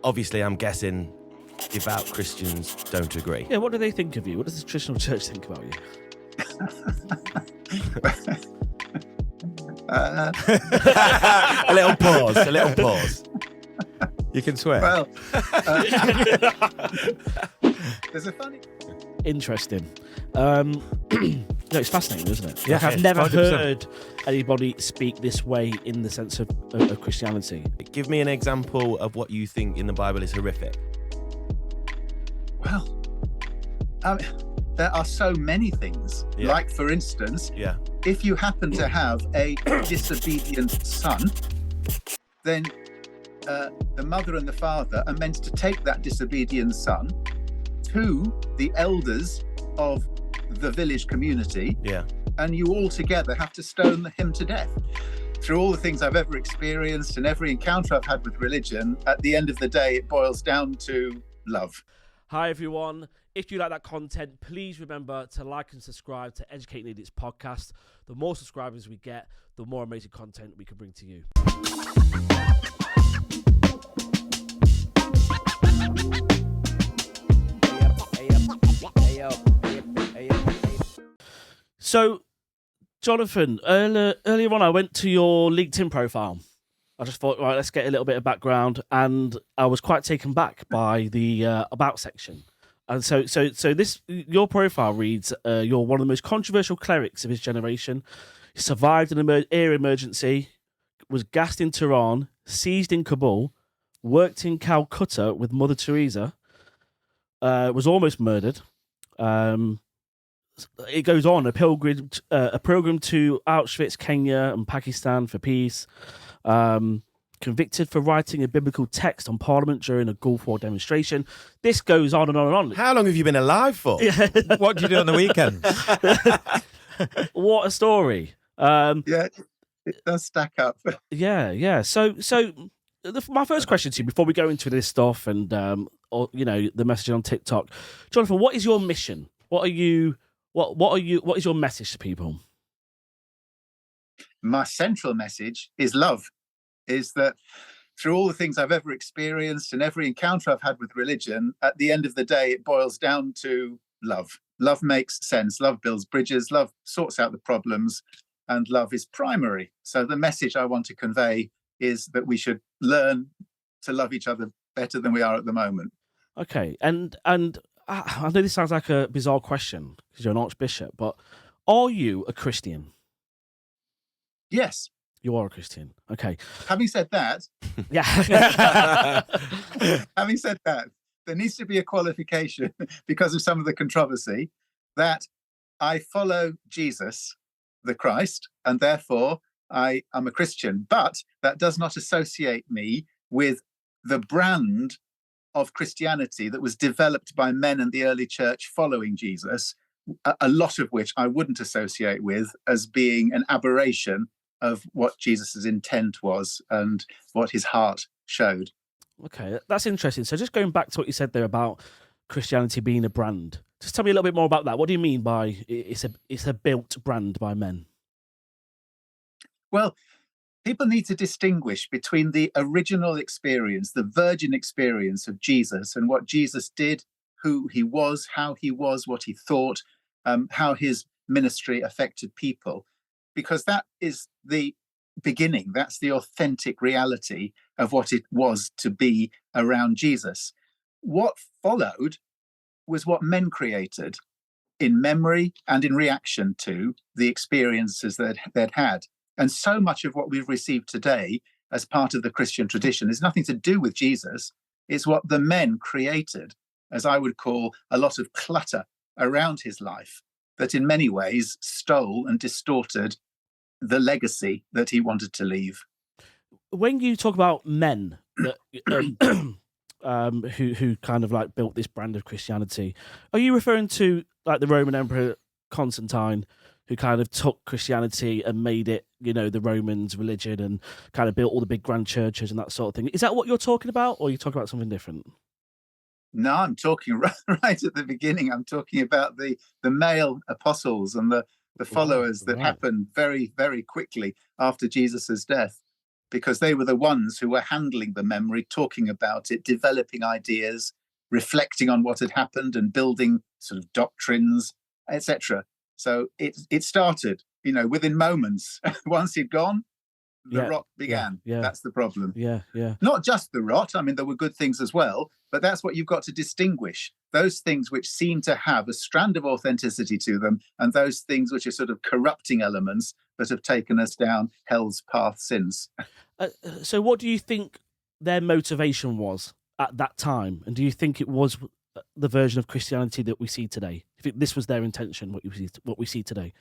Obviously, I'm guessing devout Christians don't agree. Yeah, what do they think of you? What does the traditional church think about you? A little pause. You can swear. Well, there's a funny... Interesting. No, it's fascinating, isn't it? Yeah, Like, I've never 100%. heard anybody speak this way in the sense of Christianity. Give me an example of what you think in the Bible is horrific. Well, there are so many things. Yeah. Like, for instance, Yeah. if you happen to have a disobedient son, then the mother and the father are meant to take that disobedient son to the elders of the village community, Yeah. and you all together have to stone him to death. Through all the things I've ever experienced and every encounter I've had with religion, at the end of the day, it boils down to love. Hi, everyone. If you like that content, please remember to like and subscribe to Educate Idiots podcast. The more subscribers we get, the more amazing content we can bring to you. So, Jonathan, earlier on, I went to your LinkedIn profile. I just thought, right, let's get a little bit of background, and I was quite taken back by the about section. And so this your profile reads, "You're one of the most controversial clerics of his generation. He survived an air emergency, was gassed in Tehran, seized in Kabul, worked in Calcutta with Mother Teresa, was almost murdered." It goes on, a pilgrim to Auschwitz, Kenya, and Pakistan for peace. Convicted for writing a biblical text on Parliament during a Gulf War demonstration. This goes on and on and on. How long have you been alive for? What do you do on the weekends? What a story! Yeah, it does stack up. Yeah. So my first question to you before we go into this stuff and or the message on TikTok, Jonathan, what is your mission? What is your message to people? My central message is love. Is that through all the things I've ever experienced and every encounter I've had with religion, at the end of the day, it boils down to love. Love makes sense. Love builds bridges. Love sorts out the problems, and love is primary. So the message I want to convey is that we should learn to love each other better than we are at the moment. Okay, and I know this sounds like a bizarre question because you're an archbishop, but are you a Christian? Yes. You are a Christian. Okay. Having said that, Yeah. having said that, there needs to be a qualification because of some of the controversy that I follow Jesus, the Christ, and therefore I am a Christian. But that does not associate me with the brand of Christianity that was developed by men in the early church following Jesus, a lot of which I wouldn't associate with as being an aberration of what Jesus's intent was and what his heart showed. Okay, that's interesting. So just going back to what you said there about Christianity being a brand, just tell me a little bit more about that. What do you mean by it's a built brand by men? Well, people need to distinguish between the original experience, the virgin experience of Jesus and what Jesus did, who he was, how he was, what he thought, how his ministry affected people. Because that is the beginning. That's the authentic reality of what it was to be around Jesus. What followed was what men created in memory and in reaction to the experiences that they'd had. And so much of what we've received today as part of the Christian tradition is nothing to do with Jesus. It's what the men created, as I would call a lot of clutter around his life, that in many ways stole and distorted the legacy that he wanted to leave. When you talk about men that, who kind of like built this brand of Christianity, are you referring to like the Roman Emperor Constantine, who kind of took Christianity and made it, the Romans' religion and kind of built all the big grand churches and that sort of thing? Is that what you're talking about, or are you talking about something different? No, I'm talking right at the beginning. I'm talking about the male apostles and the followers that happened very, very quickly after Jesus's death. because they were the ones who were handling the memory, talking about it, developing ideas, reflecting on what had happened and building sort of doctrines, etc. So it started, within moments. Once he'd gone, the rot began. Yeah. That's the problem. Yeah. Not just the rot. I mean, there were good things as well, but that's what you've got to distinguish. Those things which seem to have a strand of authenticity to them, and those things which are sort of corrupting elements that have taken us down hell's path since. So what do you think their motivation was at that time? And do you think it was the version of Christianity that we see today? Do you think this was their intention, what we see today?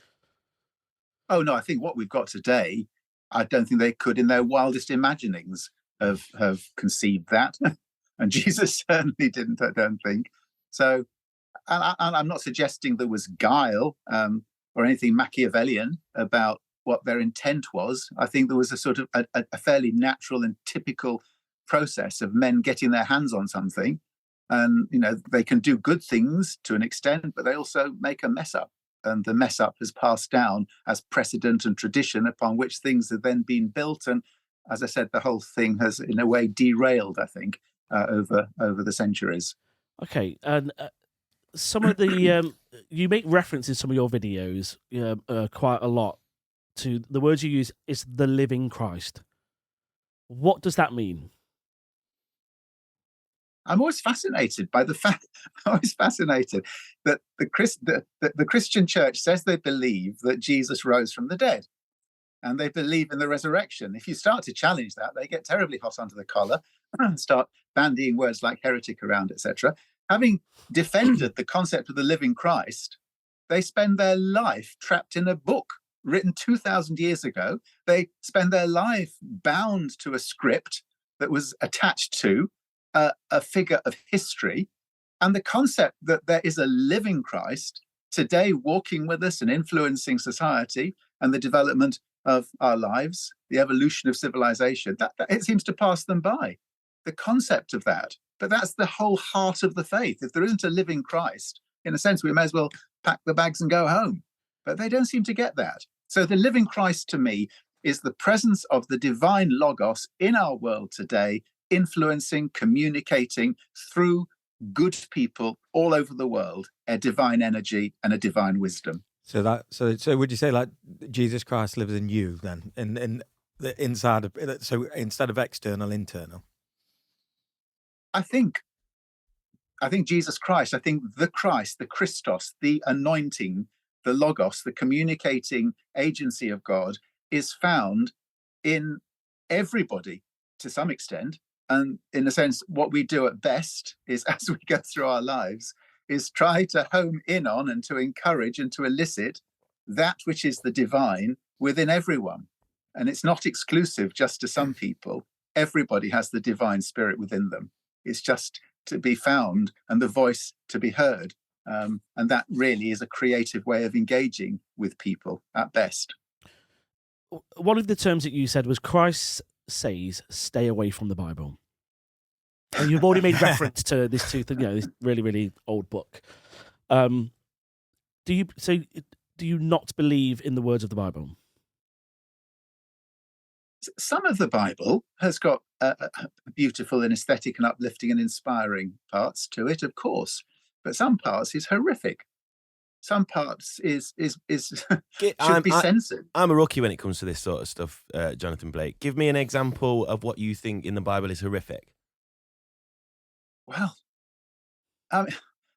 Oh, no, I think what we've got today, I don't think they could, in their wildest imaginings, have conceived that. And Jesus certainly didn't, I don't think. So, and I'm not suggesting there was guile or anything Machiavellian about what their intent was. I think there was a sort of a fairly natural and typical process of men getting their hands on something. And, they can do good things to an extent, but they also make a mess up. And the mess up has passed down as precedent and tradition upon which things have then been built. And as I said, the whole thing has, in a way, derailed, I think, over the centuries. Okay, and some of the you make reference in some of your videos quite a lot to the words you use is the living Christ. What does that mean? I'm always fascinated by the fact. I'm always fascinated that the Christian Church says they believe that Jesus rose from the dead, and they believe in the resurrection. If you start to challenge that, they get terribly hot under the collar and start bandying words like heretic around, etc. Having defended the concept of the living Christ, they spend their life trapped in a book written 2,000 years ago. They spend their life bound to a script that was attached to a figure of history. And the concept that there is a living Christ today walking with us and influencing society and the development of our lives, the evolution of civilization, that it seems to pass them by. The concept of that. But that's the whole heart of the faith. If there isn't a living Christ, in a sense, we may as well pack the bags and go home. But they don't seem to get that. So the living Christ, to me, is the presence of the divine Logos in our world today, influencing, communicating through good people all over the world, a divine energy and a divine wisdom. So would you say like Jesus Christ lives in you then, in the inside of, so instead of external, internal? I think Jesus Christ, I think the Christ, the Christos, the anointing, the Logos, the communicating agency of God is found in everybody to some extent. And in a sense, what we do at best is, as we go through our lives, is try to home in on and to encourage and to elicit that which is the divine within everyone. And it's not exclusive just to some people. Everybody has the divine spirit within them. It's just to be found and the voice to be heard. And that really is a creative way of engaging with people at best. One of the terms that you said was Christ says, stay away from the Bible. And you've already made reference to this this really, really old book. Do you not believe in the words of the Bible? Some of the Bible has got beautiful and aesthetic and uplifting and inspiring parts to it, of course, but some parts is horrific. Some parts is should be censored. I'm a rookie when it comes to this sort of stuff, Jonathan Blake. Give me an example of what you think in the Bible is horrific. Well,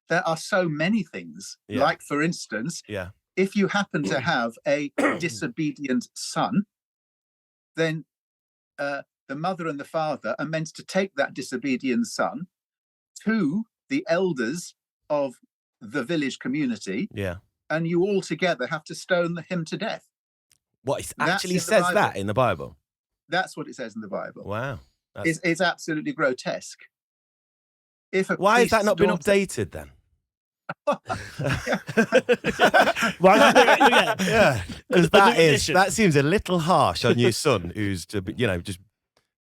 there are so many things. Yeah. Like, for instance, if you happen to have a disobedient son, then the mother and the father are meant to take that disobedient son to the elders of the village community, and you all together have to stone him to death. What, it actually says that in the Bible? That's what it says in the Bible. Wow. It's absolutely grotesque. Why has that not been updated then? Because that seems a little harsh on your son, who's just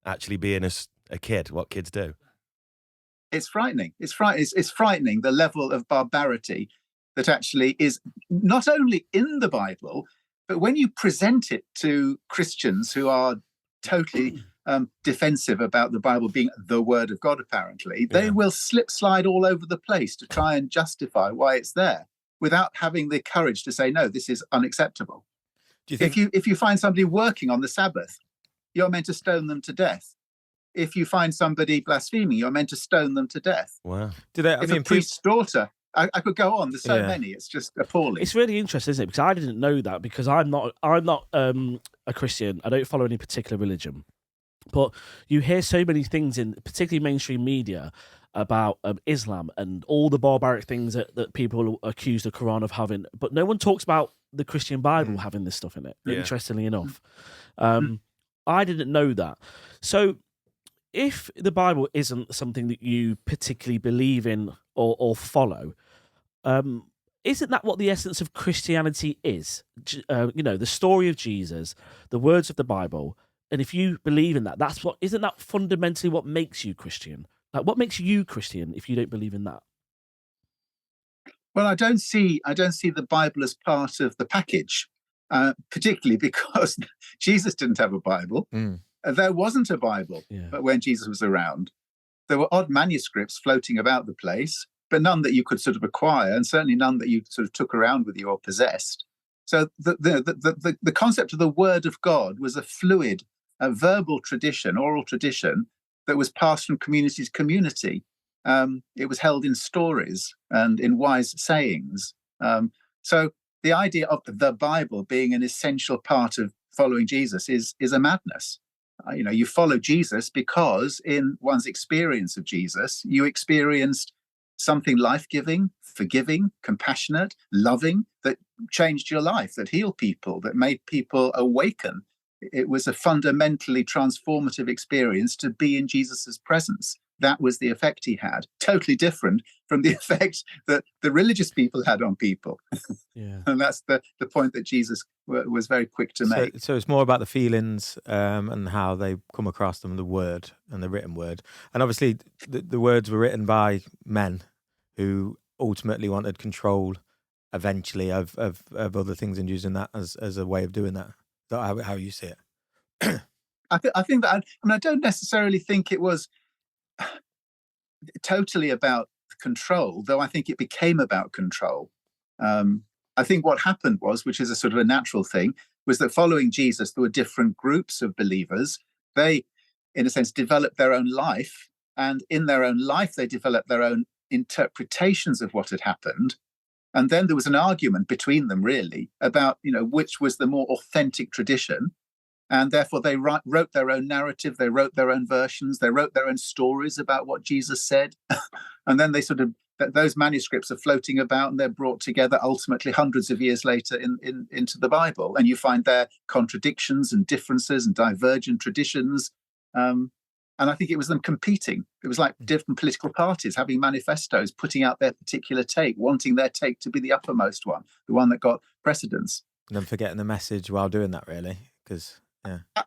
actually being a kid. What kids do. It's frightening. It's frightening the level of barbarity that actually is not only in the Bible, but when you present it to Christians who are totally defensive about the Bible being the Word of God, apparently, they will slide all over the place to try and justify why it's there without having the courage to say, no, this is unacceptable. Do you think if you find somebody working on the Sabbath, you're meant to stone them to death. If you find somebody blaspheming, you're meant to stone them to death. Wow. If a priest's daughter, I could go on. There's so many. It's just appalling. It's really interesting, isn't it? Because I didn't know that, because I'm not a Christian. I don't follow any particular religion. But you hear so many things in particularly mainstream media about Islam and all the barbaric things that people accuse the Quran of having. But no one talks about the Christian Bible having this stuff in it, interestingly enough. I didn't know that. So if the Bible isn't something that you particularly believe in or follow, isn't that what the essence of Christianity is? The story of Jesus, the words of the Bible, and if you believe in that, isn't that fundamentally what makes you Christian? Like, what makes you Christian if you don't believe in that? Well, I don't see the Bible as part of the package, particularly because Jesus didn't have a Bible. There wasn't a Bible when Jesus was around. There were odd manuscripts floating about the place, but none that you could sort of acquire, and certainly none that you sort of took around with you or possessed. So the concept of the Word of God was a fluid, a verbal tradition, oral tradition that was passed from community to community. It was held in stories and in wise sayings. So the idea of the Bible being an essential part of following Jesus is a madness. You follow Jesus because in one's experience of Jesus, you experienced something life-giving, forgiving, compassionate, loving, that changed your life, that healed people, that made people awaken. It was a fundamentally transformative experience to be in Jesus's presence. That was the effect he had, totally different from the effect that the religious people had on people. And that's the point that Jesus was very quick to make. So it's more about the feelings and how they come across them, the word and the written word. And obviously the words were written by men who ultimately wanted control eventually of other things, and using that as a way of doing that. Is that how you see it? I think that, I don't necessarily think it was totally about control, though I think it became about control. I think what happened was, which is a sort of a natural thing, was that following Jesus, there were different groups of believers. They, in a sense, developed their own life, and in their own life, they developed their own interpretations of what had happened. And then there was an argument between them, really, about which was the more authentic tradition. And therefore, they wrote their own narrative, they wrote their own versions, they wrote their own stories about what Jesus said. And then they those manuscripts are floating about, and they're brought together ultimately hundreds of years later into the Bible. And you find there contradictions and differences and divergent traditions. And I think it was them competing. It was like different political parties having manifestos, putting out their particular take, wanting their take to be the uppermost one, the one that got precedence. And then forgetting the message while doing that, really, because...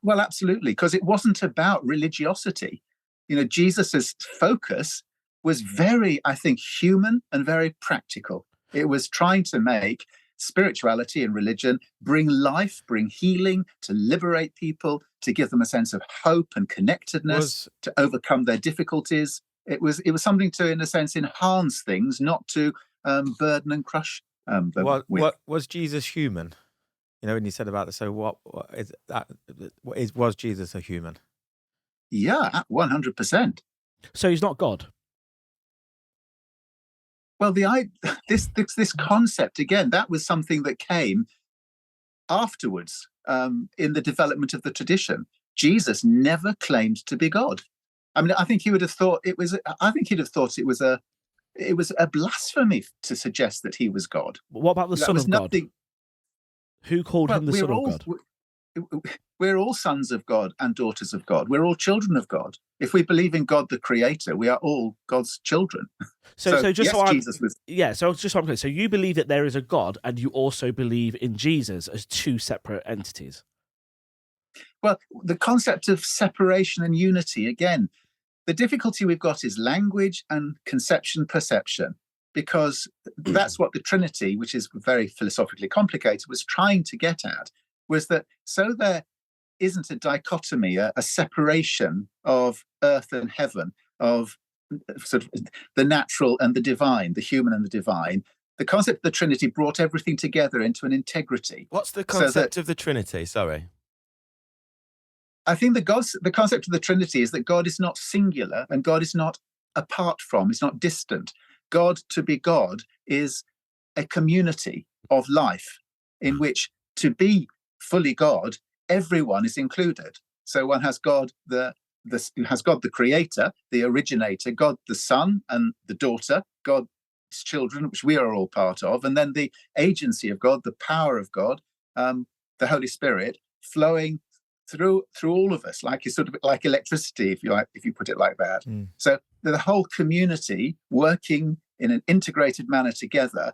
Well, absolutely, because it wasn't about religiosity. Jesus's focus was very, I think, human and very practical. It was trying to make spirituality and religion bring life, bring healing, to liberate people, to give them a sense of hope and connectedness, to overcome their difficulties. It was something to, in a sense, enhance things, not to burden and crush them. What was Jesus human? When you said about this, so what is that? Was Jesus a human? Yeah, 100%. So he's not God. Well, this concept again, that was something that came afterwards in the development of the tradition. Jesus never claimed to be God. I think he would have thought it was. I think he'd have thought it was a blasphemy to suggest that he was God. But what about the Son of God? Who called him the Son of God? We're all sons of God and daughters of God. We're all children of God. If we believe in God the Creator, we are all God's children. So just yes, Jesus was. Yeah, so just so I'm clear. So you believe that there is a God, and you also believe in Jesus as two separate entities. Well, the concept of separation and unity, again, the difficulty we've got is language and conception, perception. Because that's what the Trinity, which is very philosophically complicated, was trying to get at, was that so isn't a dichotomy, a separation of earth and heaven, of sort of the natural and the divine, the human and the divine. The concept of the Trinity brought everything together into an integrity. What's the concept of the Trinity? Sorry. I think the concept of the Trinity is that God is not singular and God is not apart from, it's not distant. God, to be God, is a community of life in which, to be fully God, everyone is included. So one has God the creator, the originator, God the Son and the daughter, God's children, which we are all part of, and then the agency of God, the power of God, the Holy Spirit flowing through all of us, like sort of like electricity, if you put it like that. So the whole community working in an integrated manner together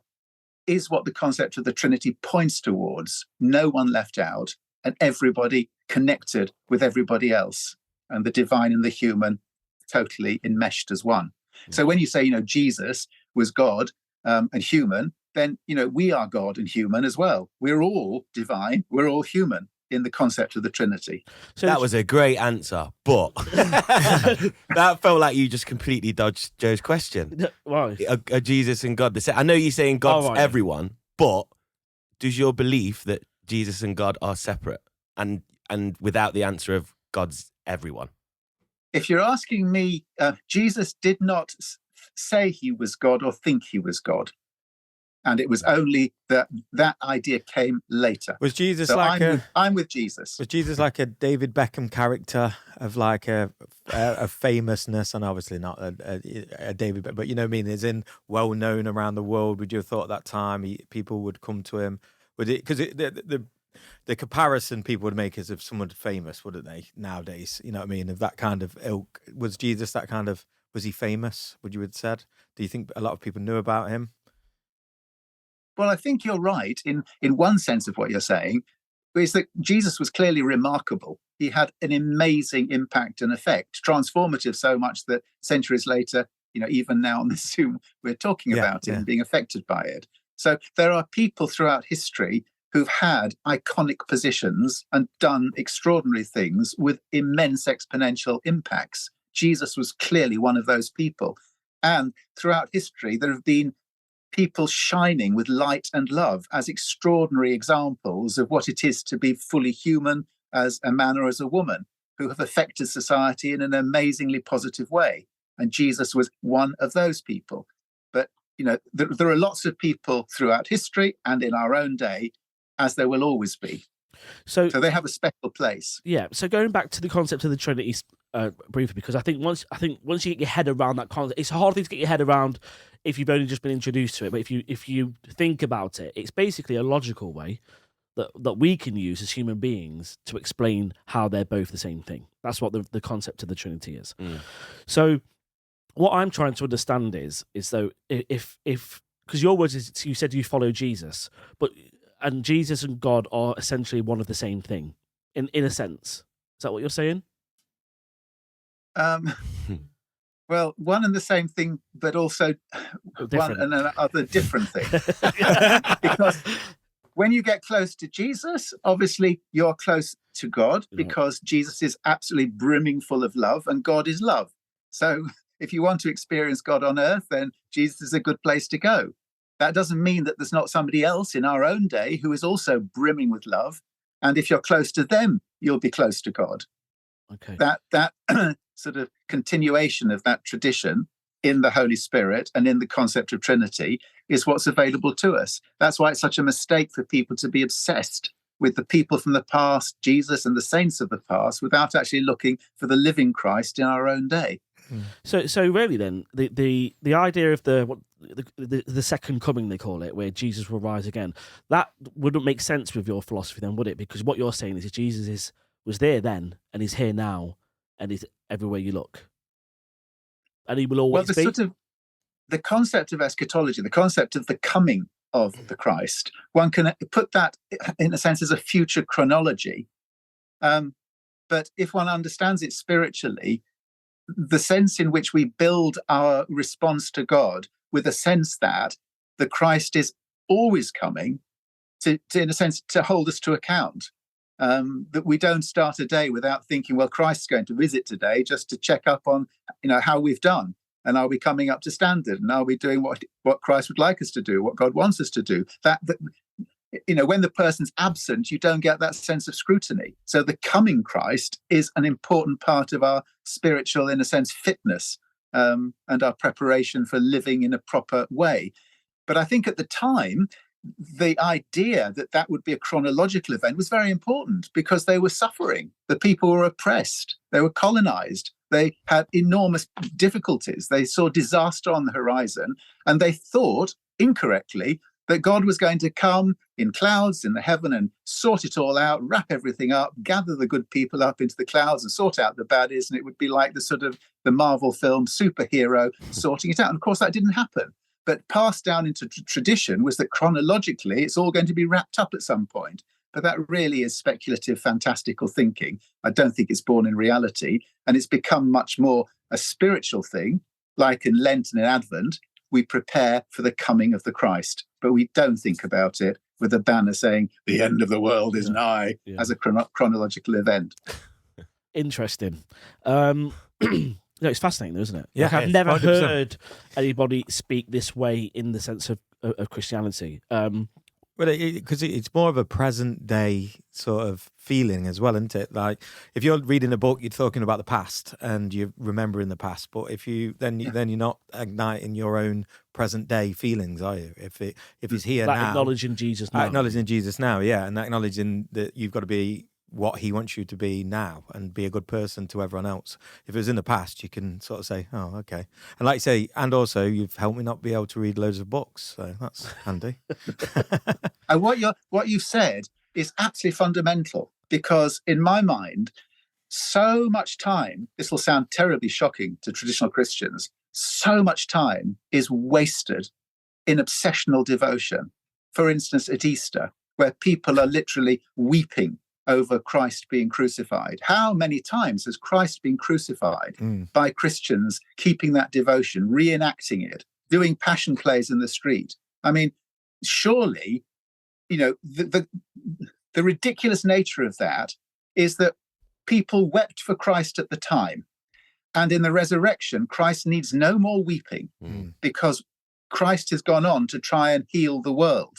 is what the concept of the Trinity points towards. No one left out, and everybody connected with everybody else, and the divine and the human totally enmeshed as one. So when you say, Jesus was God and human, then, we are God and human as well. We're all divine. We're all human in the concept of the Trinity. So that was a great answer, but that felt like you just completely dodged Joe's question. Why? Are Jesus and God the same? I know you're saying God's everyone, but does your belief that Jesus and God are separate and without the answer of God's everyone? If you're asking me, Jesus did not say he was God or think he was God. And it was only that idea came later. Was Jesus so I'm with Jesus. Was Jesus like a David Beckham character of like a famousness, and obviously not a David Beckham, but you know what I mean? Is in well known around the world. Would you have thought at that time people would come to him? Would it, because the comparison people would make is of someone famous, wouldn't they? Nowadays, you know what I mean? Of that kind of ilk. Was Jesus that kind of? Was he famous? Would you have said? Do you think a lot of people knew about him? Well, I think you're right in one sense of what you're saying, is that Jesus was clearly remarkable. He had an amazing impact and effect, transformative so much that centuries later, even now on this Zoom, we're talking about it and being affected by it. So there are people throughout history who've had iconic positions and done extraordinary things with immense exponential impacts. Jesus was clearly one of those people. And throughout history, there have been people shining with light and love as extraordinary examples of what it is to be fully human as a man or as a woman, who have affected society in an amazingly positive way. And Jesus was one of those people. But, there are lots of people throughout history and in our own day, as there will always be. So they have a special place. Yeah. So going back to the concept of the Trinity briefly, because I think once you get your head around that concept, it's a hard thing to get your head around if you've only just been introduced to it. But if you think about it, it's basically a logical way that we can use as human beings to explain how they're both the same thing. That's what the concept of the Trinity is. So what I'm trying to understand is though, if because your words is, you said you follow Jesus, and Jesus and God are essentially one of the same thing in a sense. Is that what you're saying? Well, one and the same thing, but also one and another different thing. Because when you get close to Jesus, obviously you're close to God, because Jesus is absolutely brimming full of love and God is love. So if you want to experience God on earth, then Jesus is a good place to go. That doesn't mean that there's not somebody else in our own day who is also brimming with love. And if you're close to them, you'll be close to God. Okay. That sort of continuation of that tradition in the Holy Spirit and in the concept of Trinity is what's available to us. That's why it's such a mistake for people to be obsessed with the people from the past, Jesus and the saints of the past, without actually looking for the living Christ in our own day. So really then, the idea of the second coming, they call it, where Jesus will rise again, that wouldn't make sense with your philosophy then, would it? Because what you're saying is that Jesus was there then, and he's here now, and he's everywhere you look. And he will always be. The concept of eschatology, the concept of the coming of the Christ, one can put that in a sense as a future chronology. But if one understands it spiritually, the sense in which we build our response to God with a sense that the Christ is always coming to in a sense, to hold us to account. that we don't start a day without thinking, well, Christ's going to visit today, just to check up on, how we've done. And are we coming up to standard? And are we doing what Christ would like us to do, what God wants us to do? That when the person's absent, you don't get that sense of scrutiny. So the coming Christ is an important part of our spiritual, in a sense, fitness, and our preparation for living in a proper way. But I think at the time, the idea that would be a chronological event was very important, because they were suffering. The people were oppressed. They were colonized. They had enormous difficulties. They saw disaster on the horizon, and they thought incorrectly that God was going to come in clouds in the heaven and sort it all out, wrap everything up, gather the good people up into the clouds and sort out the baddies. And it would be like the Marvel film superhero sorting it out. And of course, that didn't happen. But passed down into tradition was that chronologically, it's all going to be wrapped up at some point. But that really is speculative, fantastical thinking. I don't think it's born in reality. And it's become much more a spiritual thing, like in Lent and in Advent. We prepare for the coming of the Christ, but we don't think about it with a banner saying the end of the world is nigh as a chronological event. Interesting. It's fascinating, isn't it? Yeah, like I've never 100%. heard anybody speak this way in the sense of Christianity. Well, because it's more of a present day sort of feeling as well, isn't it? Like if you're reading a book, you're talking about the past and you're remembering the past. But if you then you're not igniting your own present day feelings, are you? If it's here now, acknowledging Jesus now, and acknowledging that you've got to be what he wants you to be now and be a good person to everyone else. If it was in the past, you can sort of say, oh, okay. And like you say, and also you've helped me not be able to read loads of books. So that's handy. And what you've said is absolutely fundamental, because in my mind, so much time, this will sound terribly shocking to traditional Christians, so much time is wasted in obsessional devotion. For instance, at Easter, where people are literally weeping over Christ being crucified. How many times has Christ been crucified by Christians keeping that devotion, reenacting it, doing passion plays in the street? I mean, surely, the ridiculous nature of that is that people wept for Christ at the time. And in the resurrection, Christ needs no more weeping because Christ has gone on to try and heal the world.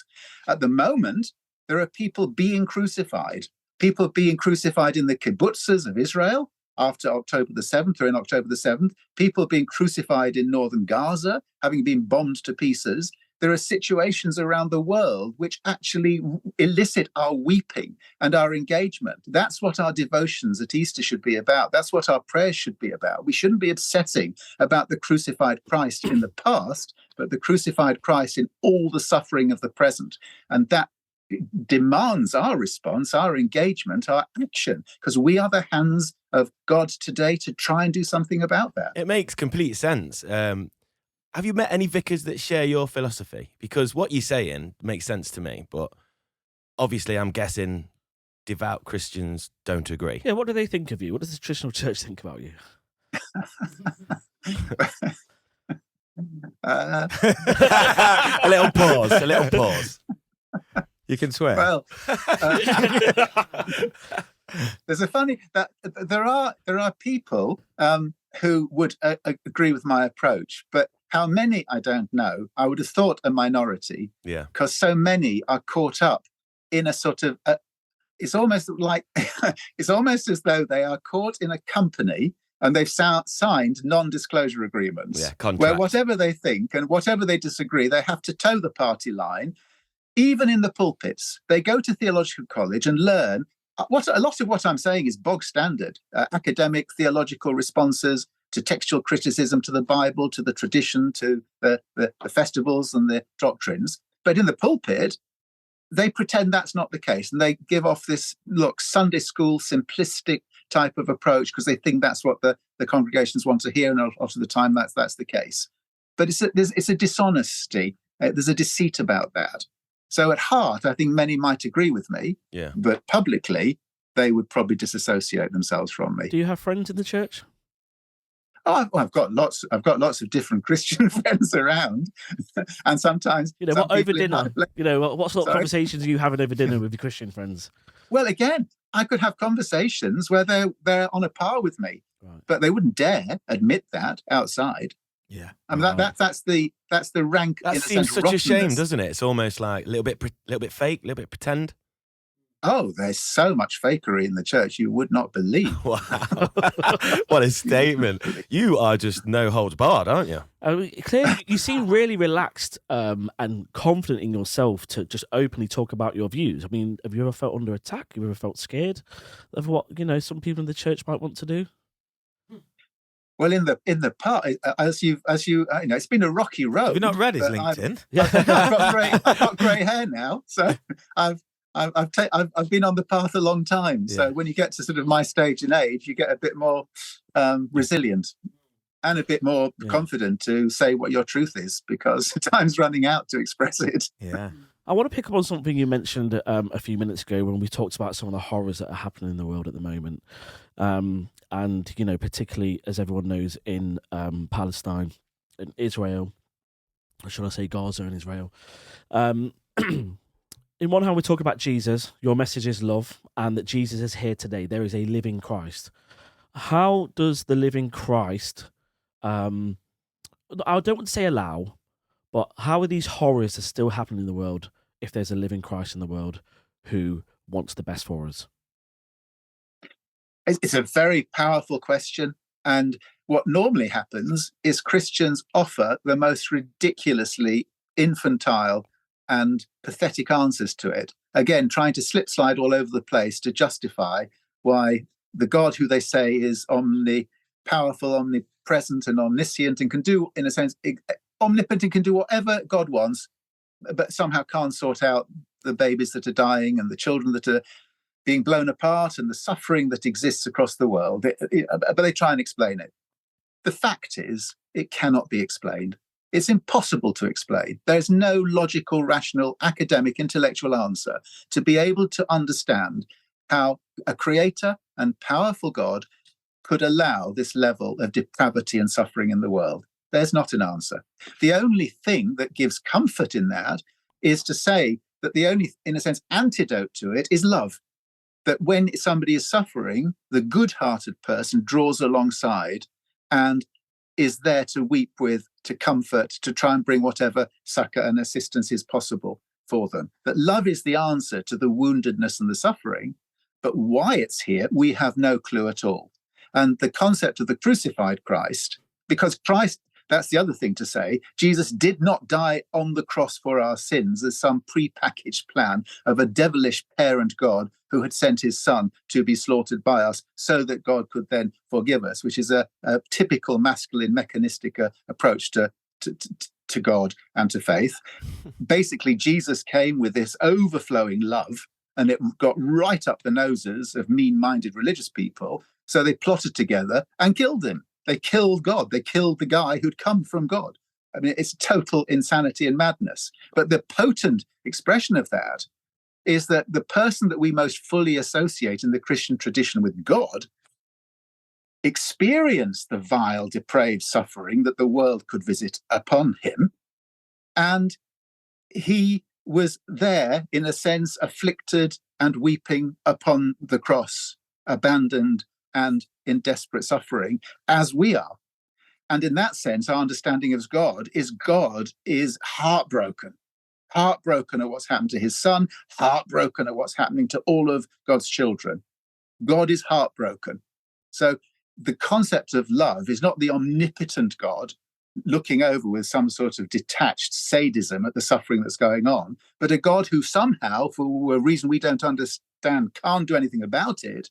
At the moment, there are people being crucified in the kibbutzes of Israel after October the 7th or in October the 7th, people being crucified in northern Gaza, having been bombed to pieces. There are situations around the world which actually elicit our weeping and our engagement. That's what our devotions at Easter should be about. That's what our prayers should be about. We shouldn't be obsessing about the crucified Christ in the past, but the crucified Christ in all the suffering of the present. And that demands our response, our engagement, our action, because we are the hands of God today to try and do something about that. It makes complete sense. Have you met any vicars that share your philosophy? Because what you're saying makes sense to me, but obviously I'm guessing devout Christians don't agree. Yeah, what do they think of you? What does the traditional church think about you? A little pause. You can swear. Well, there's a funny that there are people who would agree with my approach, but how many I don't know. I would have thought a minority. Yeah, because so many are caught up in a sort of. It's almost like it's almost as though they are caught in a company and they've signed non-disclosure agreements. Yeah, contracts. Where whatever they think and whatever they disagree, they have to toe the party line. Even in the pulpits, they go to theological college and learn a lot of what I'm saying is bog standard, academic theological responses to textual criticism, to the Bible, to the tradition, to the festivals and the doctrines. But in the pulpit, they pretend that's not the case. And they give off this, Sunday school simplistic type of approach because they think that's what the congregations want to hear. And a lot of the time that's the case. But it's a dishonesty. There's a deceit about that. So at heart, I think many might agree with me, but publicly, they would probably disassociate themselves from me. Do you have friends in the church? Oh, I've got lots of different Christian friends around, and sometimes what over dinner? What sort of conversations are you having over dinner with your Christian friends? Well, again, I could have conversations where they're on a par with me, Right. but they wouldn't dare admit that outside. Yeah. I mean, that's the rank. That in a seems sense, such a shame, rottenness. doesn't it? It's almost like a little bit fake, a little bit pretend. Oh, there's so much fakery in the church you would not believe. Wow. What a statement. You are just no holds barred, aren't you? Clearly, you seem really relaxed and confident in yourself to just openly talk about your views. I mean, have you ever felt under attack? Have you ever felt scared of what some people in the church might want to do? Well, in the part, as you it's been a rocky road. Have you not read his but LinkedIn? I've got grey hair now, so I've been on the path a long time. So when you get to sort of my stage in age, you get a bit more resilient and a bit more confident to say what your truth is, because time's running out to express it. Yeah. I want to pick up on something you mentioned a few minutes ago when we talked about some of the horrors that are happening in the world at the moment. And, particularly, as everyone knows, in Palestine, in Israel, or should I say Gaza and Israel. In one hand, we talk about Jesus, your message is love, and that Jesus is here today. There is a living Christ. How does the living Christ, I don't want to say allow, but how are these horrors that are still happening in the world if there's a living Christ in the world who wants the best for us? It's a very powerful question. And what normally happens is Christians offer the most ridiculously infantile and pathetic answers to it. Again, trying to slip slide all over the place to justify why the God who they say is omnipowerful, omnipresent and omniscient and can do, in a sense, omnipotent and can do whatever God wants, but somehow can't sort out the babies that are dying and the children that are being blown apart and the suffering that exists across the world. But they try and explain it. The fact is, it cannot be explained. It's impossible to explain. There's no logical, rational, academic, intellectual answer to be able to understand how a creator and powerful God could allow this level of depravity and suffering in the world. There's not an answer. The only thing that gives comfort in that is to say that the only, in a sense, antidote to it is love. That when somebody is suffering, the good-hearted person draws alongside and is there to weep with, to comfort, to try and bring whatever succor and assistance is possible for them. That love is the answer to the woundedness and the suffering, but why it's here, we have no clue at all. And the concept of the crucified Christ, because Christ, that's the other thing to say, Jesus did not die on the cross for our sins as some pre-packaged plan of a devilish parent God who had sent his son to be slaughtered by us so that God could then forgive us, which is a typical masculine mechanistic approach to God and to faith. Basically, Jesus came with this overflowing love, and it got right up the noses of mean-minded religious people. So they plotted together and killed him. They killed God. They killed the guy who'd come from God. I mean, it's total insanity and madness. But the potent expression of that is that the person that we most fully associate in the Christian tradition with God experienced the vile, depraved suffering that the world could visit upon him. And he was there, in a sense, afflicted and weeping upon the cross, abandoned and in desperate suffering, as we are. And in that sense, our understanding of God is heartbroken at what's happened to his son, heartbroken at what's happening to all of God's children. God is heartbroken. So the concept of love is not the omnipotent God looking over with some sort of detached sadism at the suffering that's going on, but a God who somehow, for a reason we don't understand, can't do anything about it,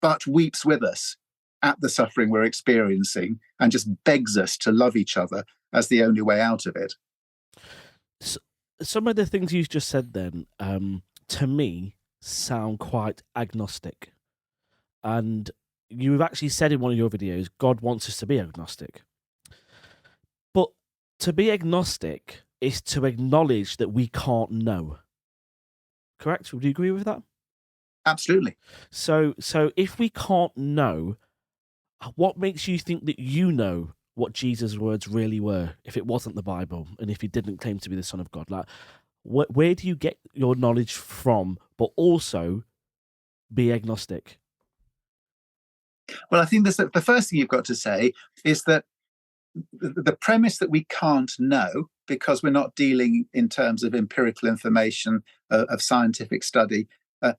but weeps with us at the suffering we're experiencing and just begs us to love each other as the only way out of it. Some of the things you've just said then, to me, sound quite agnostic. And you've actually said in one of your videos, God wants us to be agnostic. But to be agnostic is to acknowledge that we can't know. Correct? Would you agree with that? Absolutely. So if we can't know, what makes you think that you know what Jesus' words really were if it wasn't the Bible and if he didn't claim to be the Son of God? Like, where do you get your knowledge from? But also, be agnostic? Well, I think the first thing you've got to say is that the premise that we can't know because we're not dealing in terms of empirical information of scientific study.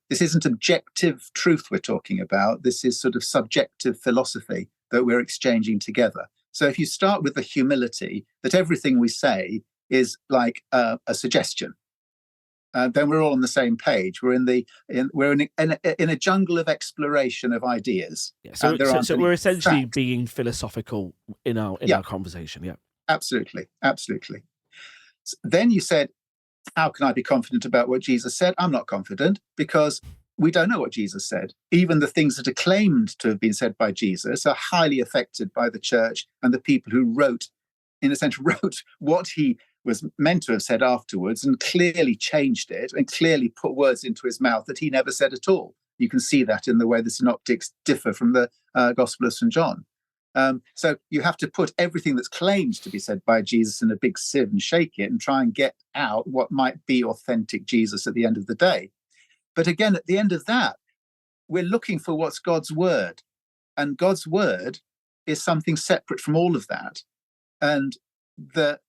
This isn't objective truth we're talking about. This is sort of subjective philosophy that we're exchanging together. So if you start with the humility that everything we say is like a suggestion, then we're all on the same page. We're in a jungle of exploration of ideas. Yeah, so we're essentially being philosophical in our conversation. Yeah, absolutely. Then you said, how can I be confident about what Jesus said? I'm not confident because we don't know what Jesus said. Even the things that are claimed to have been said by Jesus are highly affected by the church and the people who wrote what he was meant to have said afterwards and clearly changed it and clearly put words into his mouth that he never said at all. You can see that in the way the synoptics differ from the Gospel of St. John. So you have to put everything that's claimed to be said by Jesus in a big sieve and shake it and try and get out what might be authentic Jesus at the end of the day. But again, at the end of that, we're looking for what's God's word. And God's word is something separate from all of that. And the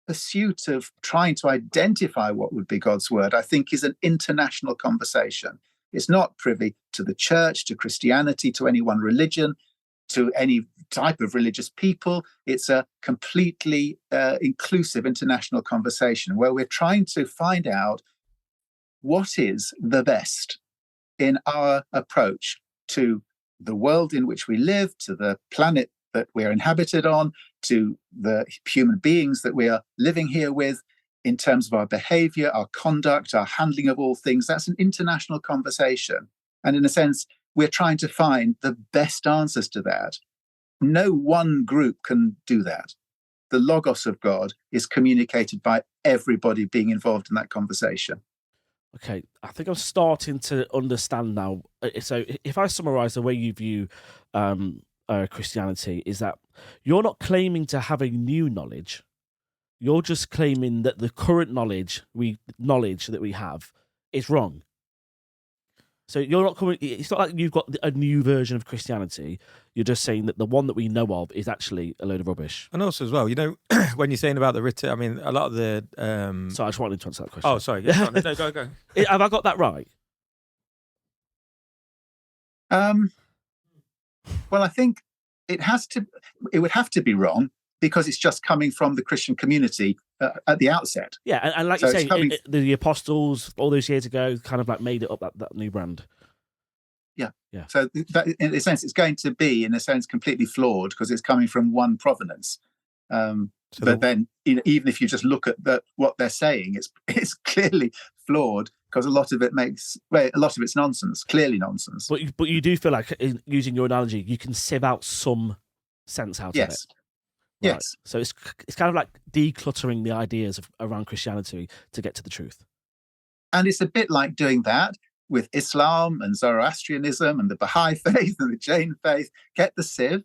pursuit of trying to identify what would be God's word, I think, is an international conversation. It's not privy to the church, to Christianity, to any one religion, to any type of religious people. It's a completely inclusive international conversation where we're trying to find out what is the best in our approach to the world in which we live, to the planet that we're inhabited on, to the human beings that we are living here with, in terms of our behavior, our conduct, our handling of all things. That's an international conversation. And in a sense, we're trying to find the best answers to that. No one group can do that. The Logos of God is communicated by everybody being involved in that conversation. Okay, I think I'm starting to understand now. So if I summarize the way you view Christianity, is that you're not claiming to have a new knowledge. You're just claiming that the current knowledge that we have is wrong. So you're not coming. It's not like you've got a new version of Christianity. You're just saying that the one that we know of is actually a load of rubbish. And also, as well, when you're saying about the written, I mean, a lot of the. So I just wanted to answer that question. Oh, sorry. Yeah, no, go. Have I got that right? Well, I think it would have to be wrong because it's just coming from the Christian community at the outset. Yeah, and like you're saying, the apostles all those years ago kind of like made it up that new brand. Yeah. So that, in a sense, it's going to be, in a sense, completely flawed because it's coming from one provenance. But then, even if you just look at what they're saying, it's clearly flawed because a lot of it's nonsense, clearly nonsense. But you do feel like, using your analogy, you can sieve out some sense out of it. Right. Yes. So it's kind of like decluttering the ideas around Christianity to get to the truth. And it's a bit like doing that with Islam and Zoroastrianism and the Baha'i faith and the Jain faith. Get the sieve.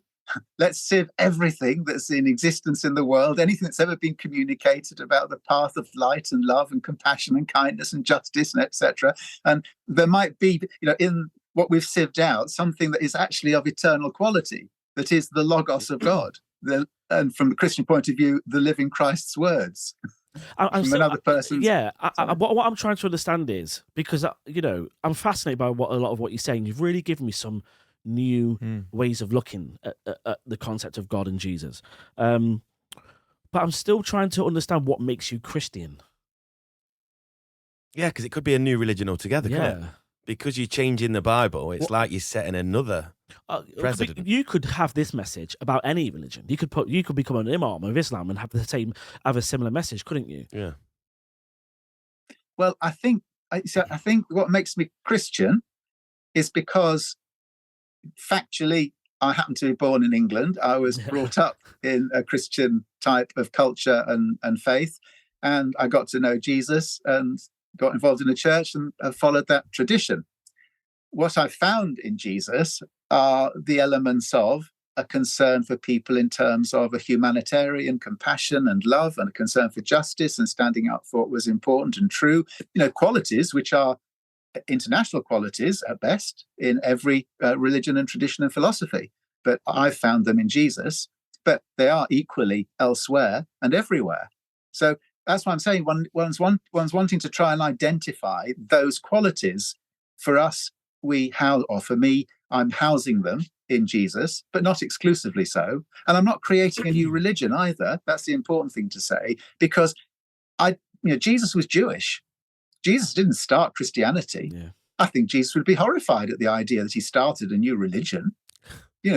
Let's sieve everything that's in existence in the world, anything that's ever been communicated about the path of light and love and compassion and kindness and justice and etc. And there might be, in what we've sieved out, something that is actually of eternal quality, that is the Logos of God. And from the Christian point of view, the living Christ's words. Another person. Yeah. What I'm trying to understand is, because, I'm fascinated by a lot of what you're saying. You've really given me some new ways of looking at the concept of God and Jesus. But I'm still trying to understand what makes you Christian. Yeah, because it could be a new religion altogether, couldn't it? Because you're changing the Bible, it's like you're setting another precedent. You could have this message about any religion. You could become an imam of Islam and have a similar message, couldn't you? Yeah. Well, I think what makes me Christian is because factually I happen to be born in England. I was brought up in a Christian type of culture and faith, and I got to know Jesus and got involved in the church and have followed that tradition. What I found in Jesus are the elements of a concern for people in terms of a humanitarian compassion and love, and a concern for justice and standing up for what was important and true, qualities which are international qualities at best in every religion and tradition and philosophy, but I've found them in Jesus. But they are equally elsewhere and everywhere. So that's why I'm saying one's wanting to try and identify those qualities. For us, for me, I'm housing them in Jesus, but not exclusively so. And I'm not creating a new religion either. That's the important thing to say, because Jesus was Jewish. Jesus didn't start Christianity. Yeah. I think Jesus would be horrified at the idea that he started a new religion.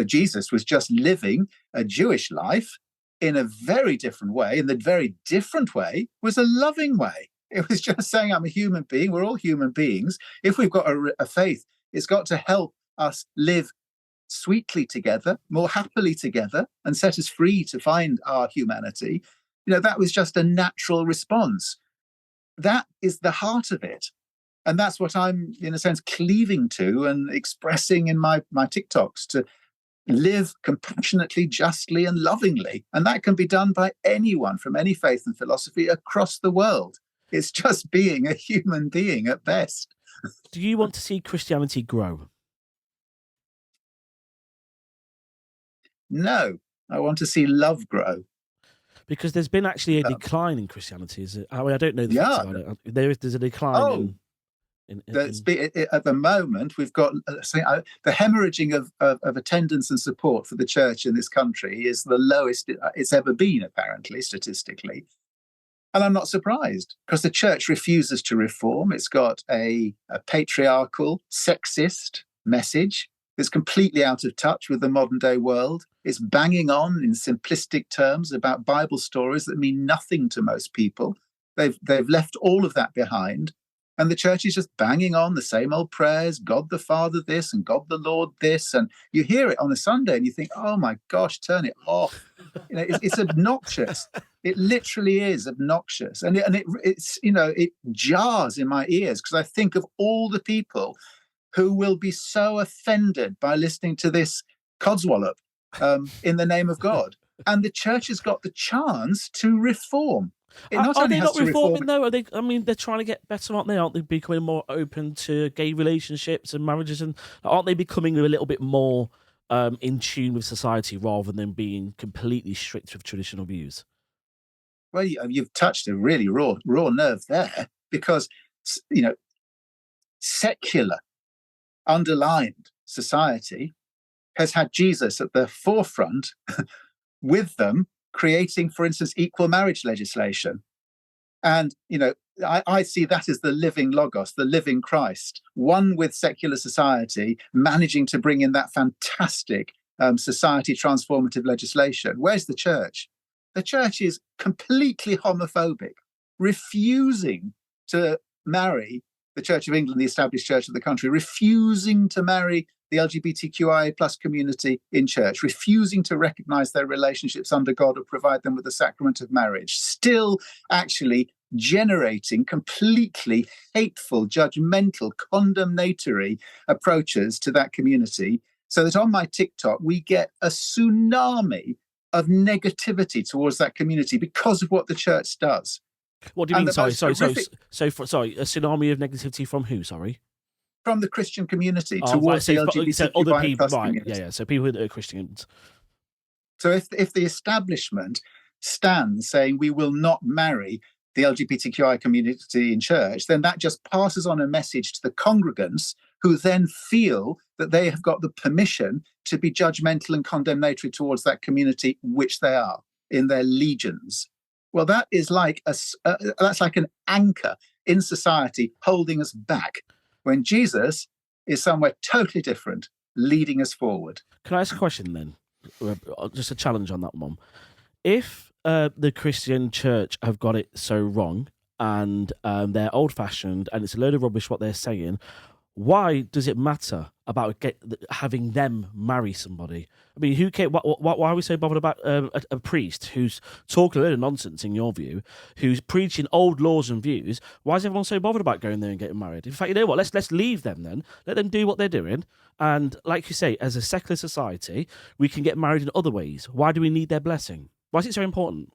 Jesus was just living a Jewish life in a very different way, and the very different way was a loving way. It was just saying, I'm a human being. We're all human beings. If we've got a faith, it's got to help us live sweetly together, more happily together, and set us free to find our humanity. That was just a natural response. That is the heart of it. And that's what I'm, in a sense, cleaving to and expressing in my TikToks, to live compassionately, justly, and lovingly. And that can be done by anyone from any faith and philosophy across the world. It's just being a human being at best. Do you want to see Christianity grow? No, I want to see love grow. Because there's been actually a decline in Christianity. Is it? I don't know the facts about it. There's a decline at the moment, we've got the hemorrhaging of attendance and support for the church in this country is the lowest it's ever been, apparently, statistically. And I'm not surprised, because the church refuses to reform. It's got a patriarchal, sexist message that's completely out of touch with the modern day world. It's banging on in simplistic terms about Bible stories that mean nothing to most people. They've left all of that behind. And the church is just banging on the same old prayers, God the Father this and God the Lord this. And you hear it on a Sunday and you think, oh my gosh, turn it off. It's obnoxious. It literally is obnoxious. And it jars in my ears, because I think of all the people who will be so offended by listening to this codswallop in the name of God. And the church has got the chance to reform. Are they not reforming though? They're trying to get better, aren't they? Aren't they becoming more open to gay relationships and marriages? And aren't they becoming a little bit more in tune with society rather than being completely strict with traditional views? Well, you've touched a really raw nerve there, because secular, underlined society has had Jesus at the forefront with them, creating, for instance, equal marriage legislation. And, I see that as the living Logos, the living Christ, one with secular society, managing to bring in that fantastic society transformative legislation. Where's the church? The church is completely homophobic, refusing to marry the Church of England, the established church of the country, refusing to marry the LGBTQIA plus community in church, refusing to recognize their relationships under God or provide them with the sacrament of marriage, still actually generating completely hateful, judgmental, condemnatory approaches to that community, so that on my TikTok, we get a tsunami of negativity towards that community because of what the church does. What do you mean? Sorry. A tsunami of negativity from who? Sorry. From the Christian community towards the LGBTQ other people, right? community. Yeah. So people that are Christians. So if the establishment stands saying we will not marry the LGBTQI community in church, then that just passes on a message to the congregants, who then feel that they have got the permission to be judgmental and condemnatory towards that community, which they are in their legions. Well, that is like that's like an anchor in society holding us back, when Jesus is somewhere totally different, leading us forward. Can I ask a question then? Just a challenge on that one. If the Christian church have got it so wrong, and they're old-fashioned and it's a load of rubbish what they're saying, why does it matter about having them marry somebody? I mean, who cares? Why are we so bothered about a priest who's talking a load of nonsense, in your view, who's preaching old laws and views? Why is everyone so bothered about going there and getting married? In fact, you know what? Let's leave them then. Let them do what they're doing. And like you say, as a secular society, we can get married in other ways. Why do we need their blessing? Why is it so important?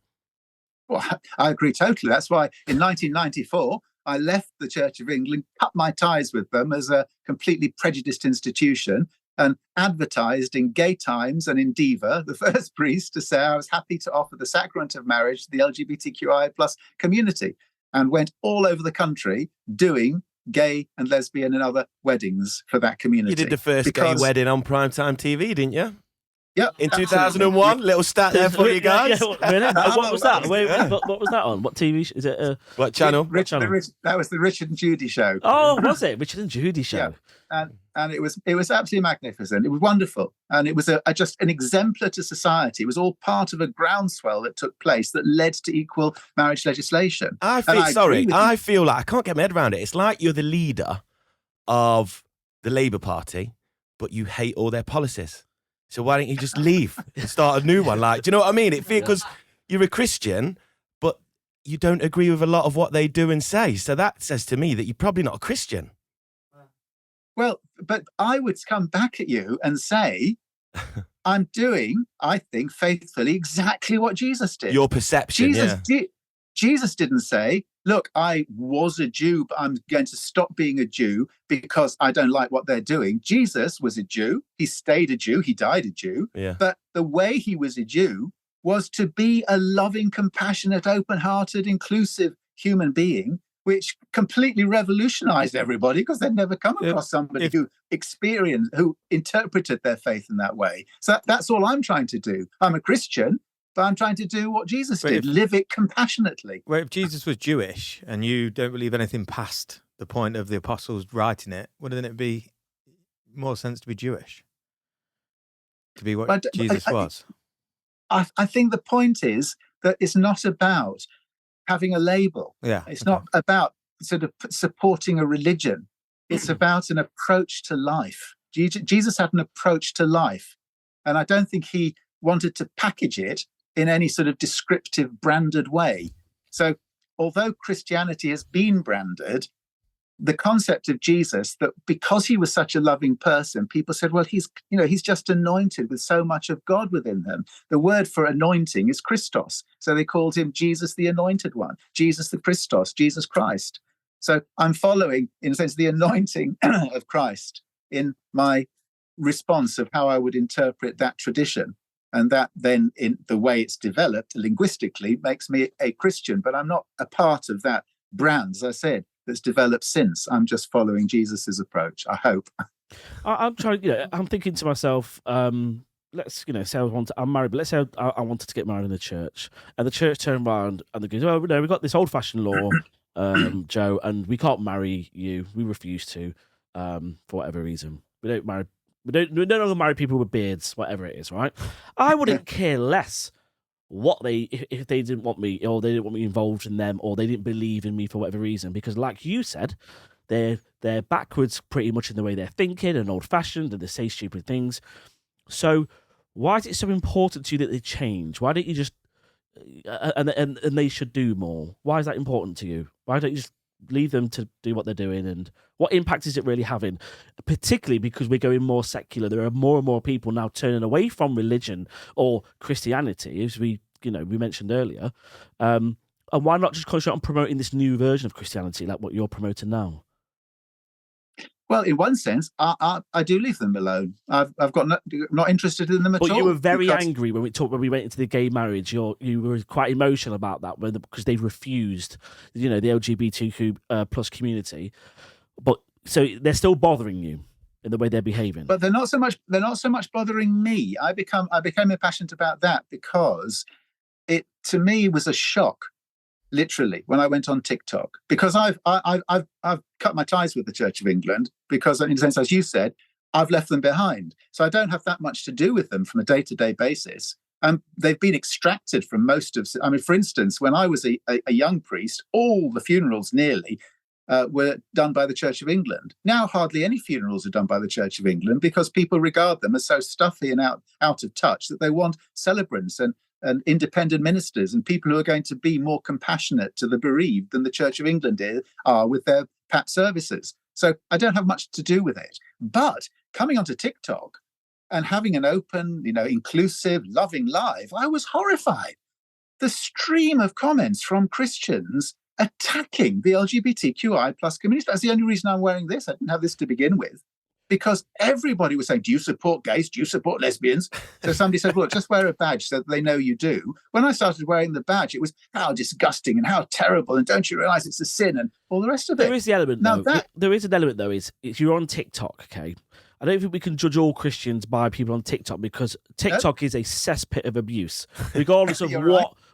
Well, I agree totally. That's why in 1994, I left the Church of England, cut my ties with them as a completely prejudiced institution, and advertised in Gay Times and in Diva, the first priest to say I was happy to offer the sacrament of marriage to the LGBTQI plus community, and went all over the country doing gay and lesbian and other weddings for that community. You did the first gay wedding on primetime TV, didn't you? Yeah, in 2001. Little stat there for you guys. Yeah, really? What was that? What was that on? What TV? Is it? What channel? That was the Richard and Judy show. Oh, was it Richard and Judy show? Yeah. And it was absolutely magnificent. It was wonderful, and it was just an exemplar to society. It was all part of a groundswell that took place that led to equal marriage legislation. I feel like I can't get my head around it. It's like you're the leader of the Labour Party, but you hate all their policies. So why don't you just leave and start a new one? Like, do you know what I mean? Because you're a Christian, but you don't agree with a lot of what they do and say. So that says to me that you're probably not a Christian. Well, but I would come back at you and say, I'm doing, I think, faithfully exactly what Jesus did. Your perception, Jesus didn't say, look, I was a Jew, but I'm going to stop being a Jew because I don't like what they're doing. Jesus was a Jew. He stayed a Jew. He died a Jew. Yeah. But the way he was a Jew was to be a loving, compassionate, open-hearted, inclusive human being, which completely revolutionized everybody because they'd never come across somebody who interpreted their faith in that way. So that's all I'm trying to do. I'm a Christian, but I'm trying to do what Jesus did, live it compassionately. Well, if Jesus was Jewish and you don't believe anything past the point of the apostles writing it, wouldn't it be more sense to be Jewish? To be what Jesus was? I think the point is that it's not about having a label. Yeah, it's not about sort of supporting a religion. It's about an approach to life. Jesus had an approach to life, and I don't think he wanted to package it in any sort of descriptive, branded way. So although Christianity has been branded, the concept of Jesus, that because he was such a loving person, people said, well, he's just anointed with so much of God within him. The word for anointing is Christos. So they called him Jesus, the anointed one, Jesus, the Christos, Jesus Christ. So I'm following, in a sense, the anointing of Christ in my response of how I would interpret that tradition. And that then, in the way it's developed linguistically, makes me a Christian. But I'm not a part of that brand, as I said, that's developed since. I'm just following Jesus's approach, I hope. I'm trying, I'm thinking to myself, let's, say I'm married, but let's say I wanted to get married in the church. And the church turned around and they go, oh, no, we've got this old-fashioned law, Joe, and we can't marry you. We refuse to, for whatever reason. We don't no longer marry people with beards, whatever it is, right? I wouldn't care less if they didn't want me, or they didn't want me involved in them, or they didn't believe in me for whatever reason, because like you said, they're backwards pretty much in the way they're thinking and old-fashioned, and they say stupid things. So why is it so important to you that they change? Why don't you just and they should do more? Why is that important to you? Why don't you just leave them to do what they're doing? And what impact is it really having? Particularly because we're going more secular. There are more and more people now turning away from religion or Christianity, as we mentioned earlier. And why not just concentrate on promoting this new version of Christianity, like what you're promoting now? Well, in one sense, I do leave them alone. I've got not interested in them at all. But you were very angry when we went into the gay marriage. You were quite emotional about that because they refused, the LGBTQ plus community. But so they're still bothering you in the way they're behaving. But they're not so much bothering me. I became impassioned about that because it to me was a shock. Literally, when I went on TikTok, because I've cut my ties with the Church of England, because in a sense, as you said, I've left them behind. So I don't have that much to do with them from a day-to-day basis. They've been extracted from most of. I mean, for instance, when I was a young priest, all the funerals nearly were done by the Church of England. Now, hardly any funerals are done by the Church of England because people regard them as so stuffy and out of touch that they want celebrants and independent ministers and people who are going to be more compassionate to the bereaved than the Church of England are with their PAP services. So I don't have much to do with it. But coming onto TikTok and having an open, inclusive, loving life, I was horrified. The stream of comments from Christians attacking the LGBTQI plus community. That's the only reason I'm wearing this. I didn't have this to begin with, because everybody was saying, do you support gays? Do you support lesbians? So somebody said, well, just wear a badge so that they know you do. When I started wearing the badge, it was how disgusting and how terrible, and don't you realize it's a sin and all the rest of it. There is the element, though. There is an element, though, is you're on TikTok, okay? I don't think we can judge all Christians by people on TikTok, because TikTok is a cesspit of abuse, regardless of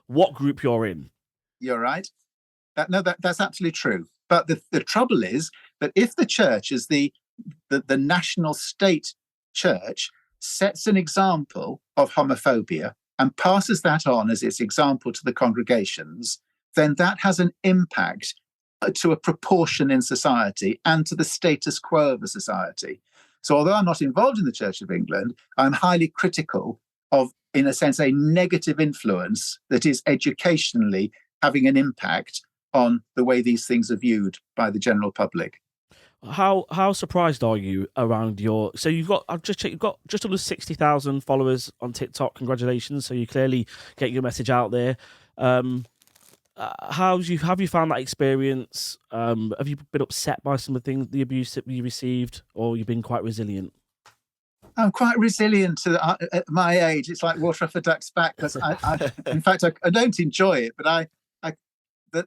what group you're in. You're right. That's absolutely true. But the trouble is that if the church, as the national state church, sets an example of homophobia and passes that on as its example to the congregations, then that has an impact to a proportion in society and to the status quo of a society. So although I'm not involved in the Church of England, I'm highly critical of, in a sense, a negative influence that is educationally having an impact on the way these things are viewed by the general public. How surprised are you around so you've got, I've just checked, you've got just under 60,000 followers on TikTok. Congratulations. So you clearly get your message out there. Have you found that experience? Have you been upset by some of the things, the abuse that you received, or you've been quite resilient? I'm quite resilient at my age. It's like water off a duck's back, because in fact, I don't enjoy it, but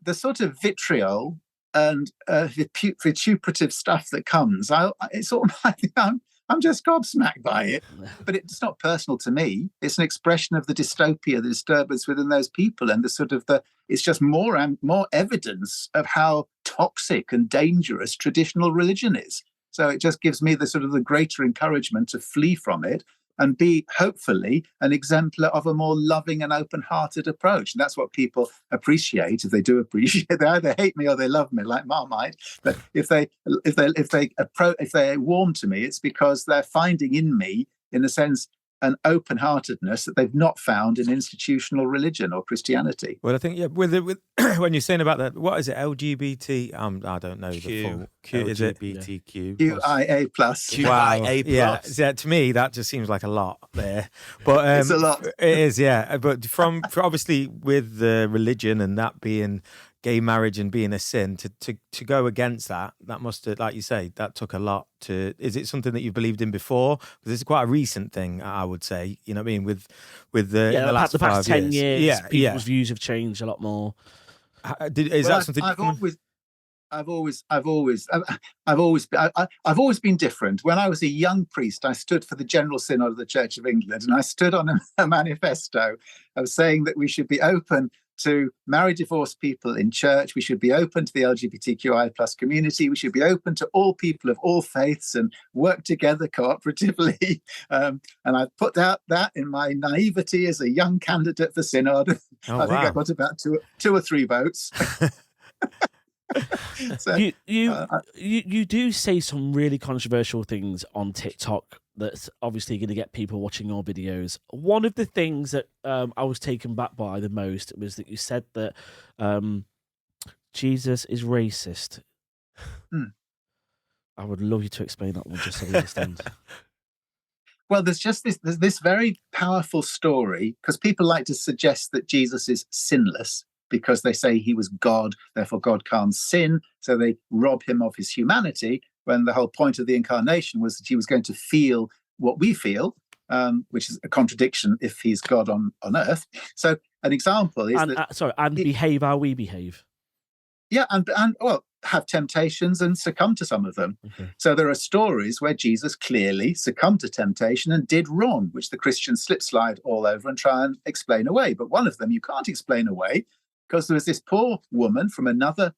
the sort of vitriol and vituperative stuff that comes, it's sort of like I'm just gobsmacked by it. But it's not personal to me. It's an expression of the dystopia, the disturbance within those people, and it's just more and more evidence of how toxic and dangerous traditional religion is. So it just gives me the greater encouragement to flee from it and be, hopefully, an exemplar of a more loving and open-hearted approach. And that's what people appreciate. If they do appreciate, they either hate me or they love me, like Marmite. But if they warm to me, it's because they're finding in me, in a sense, an open-heartedness that they've not found in institutional religion or Christianity. Well, I think, yeah, with when you're saying about that, what is it, LGBT? I don't know the full. Is it LGBTQ? QIA plus. QIA plus. Yeah, to me, that just seems like a lot there. But it's a lot. It is, yeah. But for obviously with the religion and that being gay marriage and being a sin, to go against that must have, like you say, that took a lot to. Is it something that you've believed in before? Because this is quite a recent thing, I would say. You know what I mean? With the in the past 10 years, people's views have changed a lot more. Is that something? I've always been different. When I was a young priest, I stood for the General Synod of the Church of England, and I stood on a manifesto of saying that we should be open to marry divorced people in church. We should be open to the LGBTQI plus community. We should be open to all people of all faiths and work together cooperatively. And I put out that in my naivety as a young candidate for synod. I think I got about two or three votes. So, you do say some really controversial things on TikTok that's obviously going to get people watching your videos. One of the things that I was taken back by the most was that you said that Jesus is racist. I would love you to explain that one just so we understand. Well, there's this very powerful story, because people like to suggest that Jesus is sinless, because they say he was God, therefore God can't sin, so they rob him of his humanity, when the whole point of the incarnation was that he was going to feel what we feel, which is a contradiction if he's God on earth. So an example is behave how we behave. Yeah, and have temptations and succumb to some of them. Okay. So there are stories where Jesus clearly succumbed to temptation and did wrong, which the Christians slip-slide all over and try and explain away. But one of them you can't explain away, because there was this poor woman from another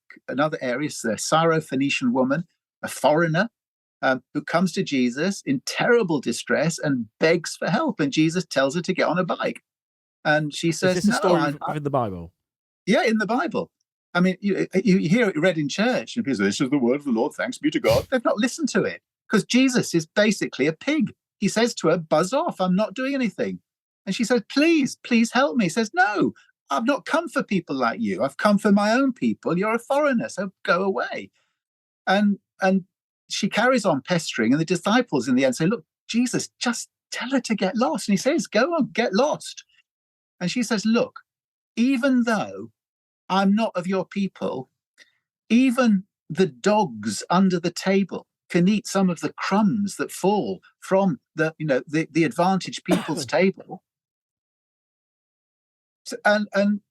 area, a Syro-Phoenician woman, a foreigner, who comes to Jesus in terrible distress and begs for help. And Jesus tells her to get on a bike. And she says, is this a story in the Bible? Yeah, in the Bible. I mean, you hear it read in church, and people say, this is the word of the Lord, thanks be to God. They've not listened to it, because Jesus is basically a pig. He says to her, buzz off, I'm not doing anything. And she says, please help me. He says, no, I've not come for people like you. I've come for my own people. You're a foreigner, so go away. And she carries on pestering, and the disciples in the end say, look, Jesus, just tell her to get lost. And he says, go on, get lost. And she says, look, even though I'm not of your people, even the dogs under the table can eat some of the crumbs that fall from the advantaged people's table. So, and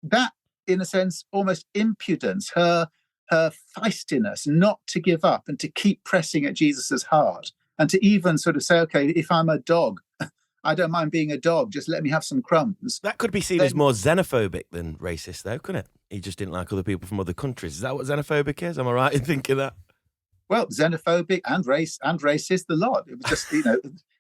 that, in a sense, almost impudence, her feistiness not to give up and to keep pressing at Jesus's heart, and to even sort of say, okay, if I'm a dog, I don't mind being a dog, just let me have some crumbs. That could be seen as more xenophobic than racist, though, couldn't it? He just didn't like other people from other countries. Is that what xenophobic is? Am I right in thinking that? Well, xenophobic and racist, the lot. It was just,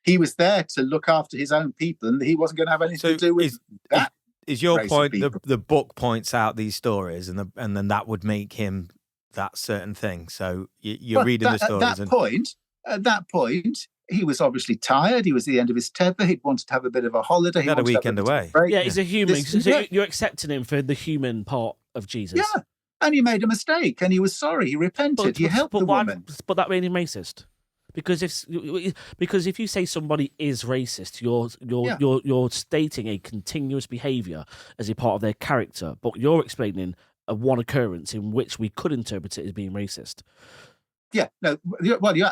he was there to look after his own people, and he wasn't going to have anything to do with that. Is your point the book points out these stories, and then that would make him that certain thing? So you're reading the stories. At that point, he was obviously tired. He was at the end of his tether. He'd wanted to have a bit of a holiday. He had a weekend away. Yeah, he's a human. So you're accepting him for the human part of Jesus. Yeah, and he made a mistake, and he was sorry. He repented. He helped the woman. But that made him racist. Because if you say somebody is racist, you're stating a continuous behaviour as a part of their character, but you're explaining one occurrence in which we could interpret it as being racist. Yeah, no. Well, you're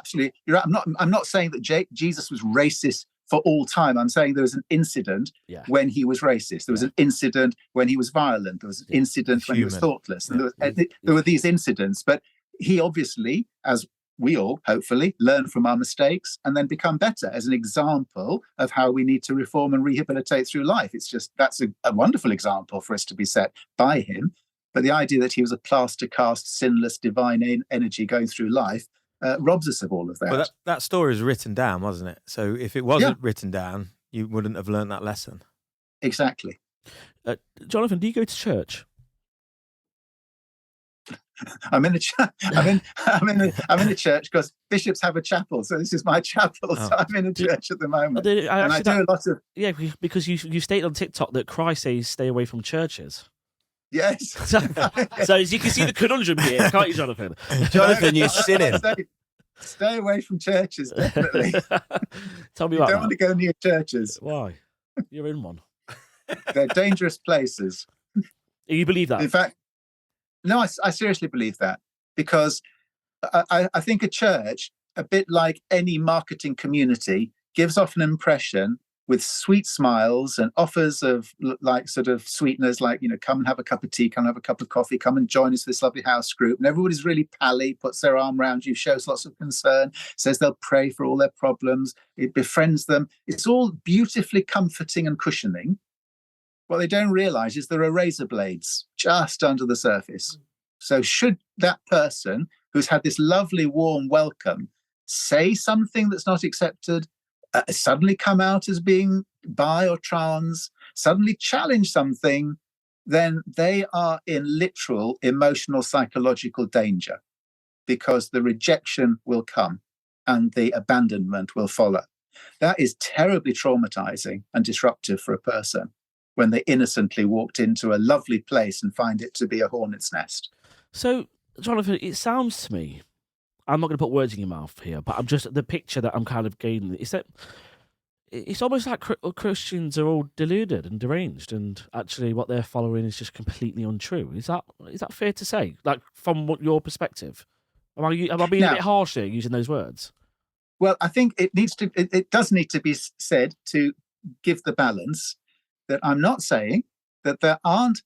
I'm not saying that Jesus was racist for all time. I'm saying there was an incident when he was racist. There was an incident when he was violent. There was an incident when he was thoughtless. And there were these incidents, but he obviously, as we all hopefully learn from our mistakes and then become better, as an example of how we need to reform and rehabilitate through life. It's just, that's a wonderful example for us to be set by him. But the idea that he was a plaster cast, sinless, divine energy going through life robs us of all of that. Well, that story is written down, wasn't it? So if it wasn't written down, you wouldn't have learned that lesson. Exactly. Jonathan, do you go to church? I'm in a church because bishops have a chapel, so this is my chapel. So I'm in a church at the moment, I do a lot of because you stated on TikTok that Christ says stay away from churches. Yes. So as you can see the conundrum here, can't you, Jonathan? Jonathan, you're sinning. Stay away from churches, definitely. Tell me you about don't want to go near churches. Why? You're in one. They're dangerous places. You believe that? In fact, no, I seriously believe that, because I think a church, a bit like any marketing community, gives off an impression with sweet smiles and offers of like sort of sweeteners, like, come and have a cup of tea, come and have a cup of coffee, come and join us for this lovely house group. And everybody's really pally, puts their arm around you, shows lots of concern, says they'll pray for all their problems. It befriends them. It's all beautifully comforting and cushioning. What they don't realize is there are razor blades just under the surface. So should that person who's had this lovely, warm welcome say something that's not accepted, suddenly come out as being bi or trans, suddenly challenge something, then they are in literal emotional, psychological danger, because the rejection will come and the abandonment will follow. That is terribly traumatizing and disruptive for a person when they innocently walked into a lovely place and find it to be a hornet's nest. So, Jonathan, it sounds to me, I'm not going to put words in your mouth here, but I'm just, the picture that I'm kind of gaining is that it's almost like Christians are all deluded and deranged, and actually what they're following is just completely untrue. Is that fair to say? Like, from your perspective, am I being a bit harsh here using those words? Well, I think it does need to be said to give the balance that I'm not saying that there aren't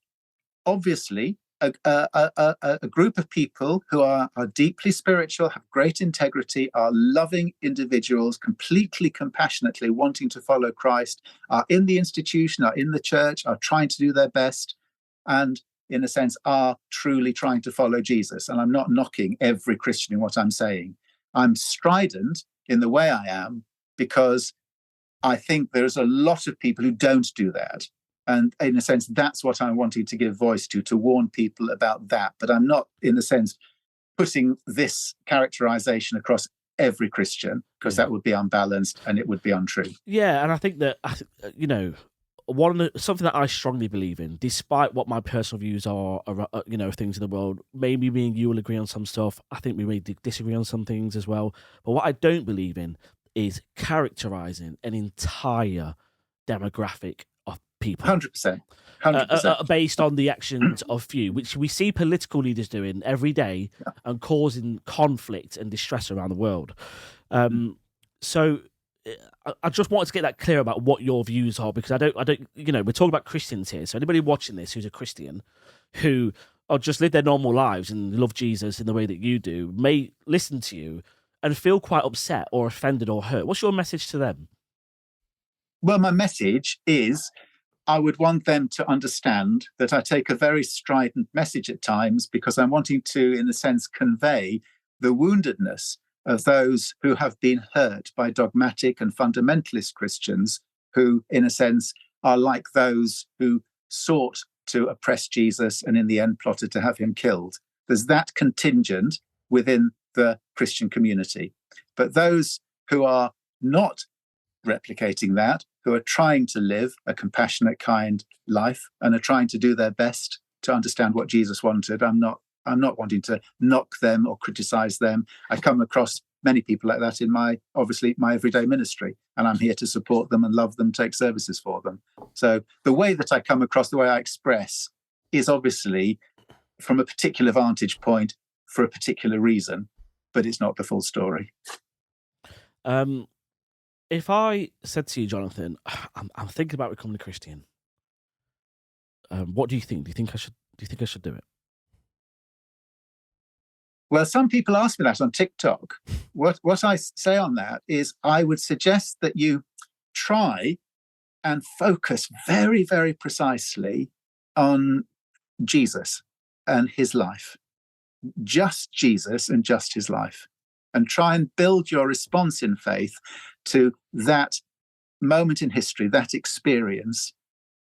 obviously a group of people who are deeply spiritual, have great integrity, are loving individuals, completely compassionately wanting to follow Christ, are in the institution, are in the church, are trying to do their best, and in a sense are truly trying to follow Jesus. And I'm not knocking every Christian in what I'm saying. I'm strident in the way I am because I think there's a lot of people who don't do that. And in a sense, that's what I'm wanting to give voice to warn people about that. But I'm not, in a sense, putting this characterization across every Christian, because that would be unbalanced and it would be untrue. Yeah, and I think that, something that I strongly believe in, despite what my personal views are, things in the world, maybe me and you will agree on some stuff. I think we may disagree on some things as well. But what I don't believe in is characterizing an entire demographic of people. 100%. 100%. Based on the actions of few, which we see political leaders doing every day and causing conflict and distress around the world. So I just wanted to get that clear about what your views are, because I don't, we're talking about Christians here. So anybody watching this who's a Christian who just live their normal lives and love Jesus in the way that you do may listen to you and feel quite upset or offended or hurt. What's your message to them? Well, my message is I would want them to understand that I take a very strident message at times because I'm wanting to, in a sense, convey the woundedness of those who have been hurt by dogmatic and fundamentalist Christians who, in a sense, are like those who sought to oppress Jesus and in the end plotted to have him killed. There's that contingent within the Christian community. But those who are not replicating that, who are trying to live a compassionate, kind life and are trying to do their best to understand what Jesus wanted, I'm not wanting to knock them or criticize them. I come across many people like that in my everyday ministry, and I'm here to support them and love them, take services for them. So the way that I come across, the way I express is obviously from a particular vantage point for a particular reason, but it's not the full story. If I said to you, Jonathan, I'm thinking about becoming a Christian, what do you think? Do you think I should do it? Well, some people ask me that on TikTok. What I say on that is I would suggest that you try and focus very, very precisely on Jesus and his life. Just Jesus and just his life. And try and build your response in faith to that moment in history, that experience.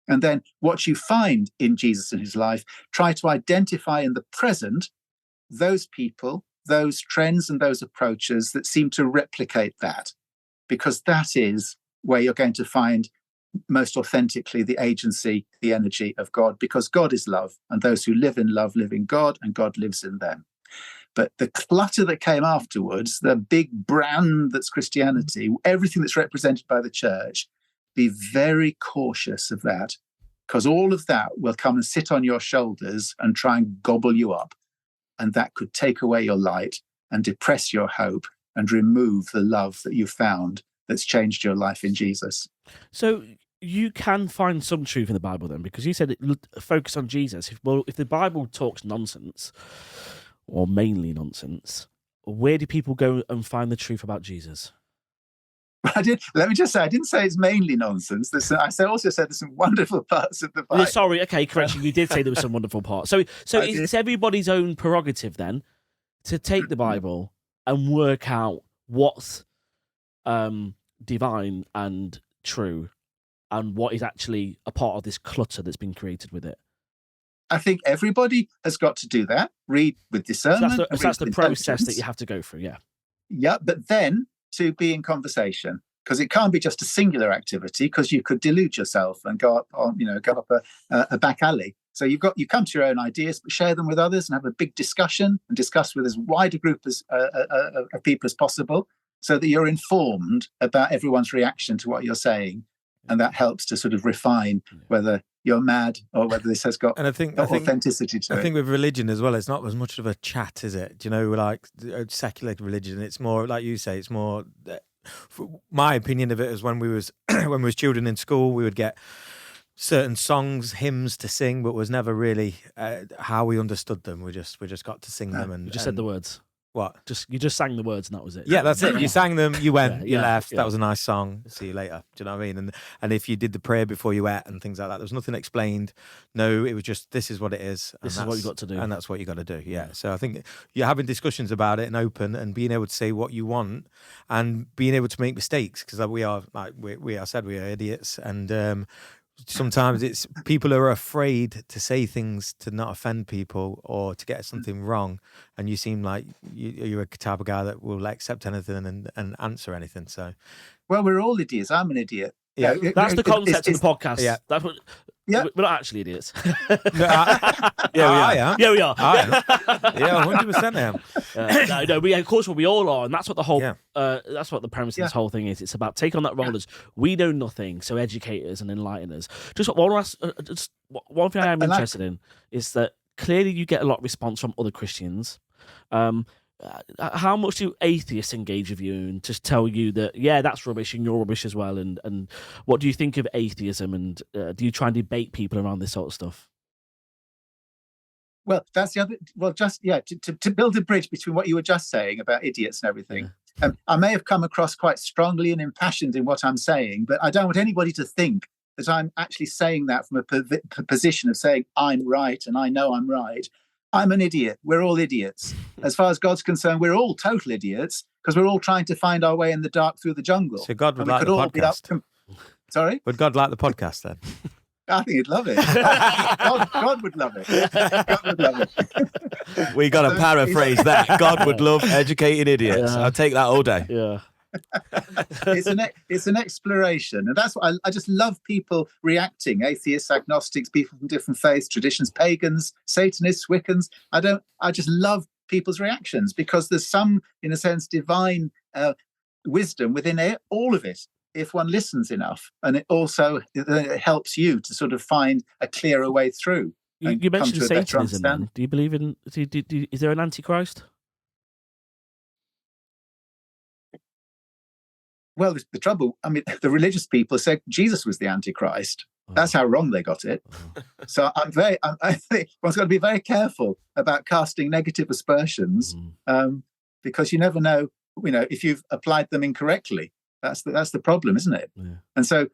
And then what you find in Jesus and his life, try to identify in the present those people, those trends and those approaches that seem to replicate that, because that is where you're going to find most authentically the agency, the energy of God, because God is love, and those who live in love live in God, and God lives in them. But the clutter that came afterwards, the big brand that's Christianity, everything that's represented by the church, be very cautious of that, because all of that will come and sit on your shoulders and try and gobble you up. And that could take away your light and depress your hope and remove the love that you found that's changed your life in Jesus. So you can find some truth in the Bible then, because you said focus on Jesus. If the Bible talks nonsense, or mainly nonsense, where do people go and find the truth about Jesus? Let me just say, I didn't say it's mainly nonsense. I also said there's some wonderful parts of the Bible. Sorry, okay, correction. You did say there were some wonderful parts. So it's everybody's own prerogative then to take the Bible and work out what's divine and true and what is actually a part of this clutter that's been created with it. I think everybody has got to do that. Read with discernment. So that's the process that you have to go through, yeah. Yeah, but then to be in conversation, because it can't be just a singular activity, because you could delude yourself and go up a back alley. So you come to your own ideas, but share them with others and have a big discussion and discuss with as wide a group of people as possible, so that you're informed about everyone's reaction to what you're saying, and that helps to sort of refine whether you're mad or whether this has got authenticity to it. I think with religion as well, it's not as much of a chat, is it? Do you know, like secular religion, it's more like you say. It's more. My opinion of it is when we was children in school, we would get certain songs, hymns to sing, but was never really how we understood them. We just got to sing them, and you just said the words. What? You just sang the words and that was it. Yeah, that's it. You sang them, you went, you left. Yeah. That was a nice song. See you later. Do you know what I mean? And if you did the prayer before you ate and things like that, there was nothing explained. No, it was just, this is what it is. This is what you got to do. And that's what you got to do. Yeah. So I think you're having discussions about it and open and being able to say what you want and being able to make mistakes, because we are idiots. And sometimes it's people are afraid to say things to not offend people or to get something wrong, and you seem like you're a type of guy that will accept anything and answer anything. So, well, we're all idiots. I'm an idiot. Yeah, that's the concept of the podcast. Yeah, that's what. Yeah, we're not actually idiots. Yeah, we are. Yeah, we are. I am. Yeah, 100% I am. Of course, we all are, and that's what the whole, Yeah. that's what the premise of this whole thing is. It's about take on that role as we know nothing, so educate us and enlighten us. Just one thing I'm interested in is that clearly you get a lot of response from other Christians. How much do atheists engage with you and just tell you that, yeah, that's rubbish and you're rubbish as well? And what do you think of atheism? And do you try and debate people around this sort of stuff? Well, that's the other. Well, to build a bridge between what you were just saying about idiots and everything. I may have come across quite strongly and impassioned in what I'm saying, but I don't want anybody to think that I'm actually saying that from a position of saying I'm right and I know I'm right. I'm an idiot. We're all idiots. As far as God's concerned, we're all total idiots because we're all trying to find our way in the dark through the jungle. So God would like the podcast. Sorry? Would God like the podcast then? I think he'd love it. God would love it. God would love it. We got to paraphrase that. God would love educated idiots. I'll take that all day. Yeah. It's an exploration, and that's what I just love. People reacting, atheists, agnostics, people from different faiths, traditions, pagans, Satanists, Wiccans. I just love people's reactions because there's some, in a sense, divine wisdom within all of it if one listens enough, and it also helps you to sort of find a clearer way through. You mentioned Satanism. Then. Do you believe in? Is there an Antichrist? Well, the trouble, I mean, the religious people said Jesus was the Antichrist. That's how wrong they got it. So I think one's got to be very careful about casting negative aspersions because you never know, if you've applied them incorrectly. That's the problem, isn't it? Yeah. And so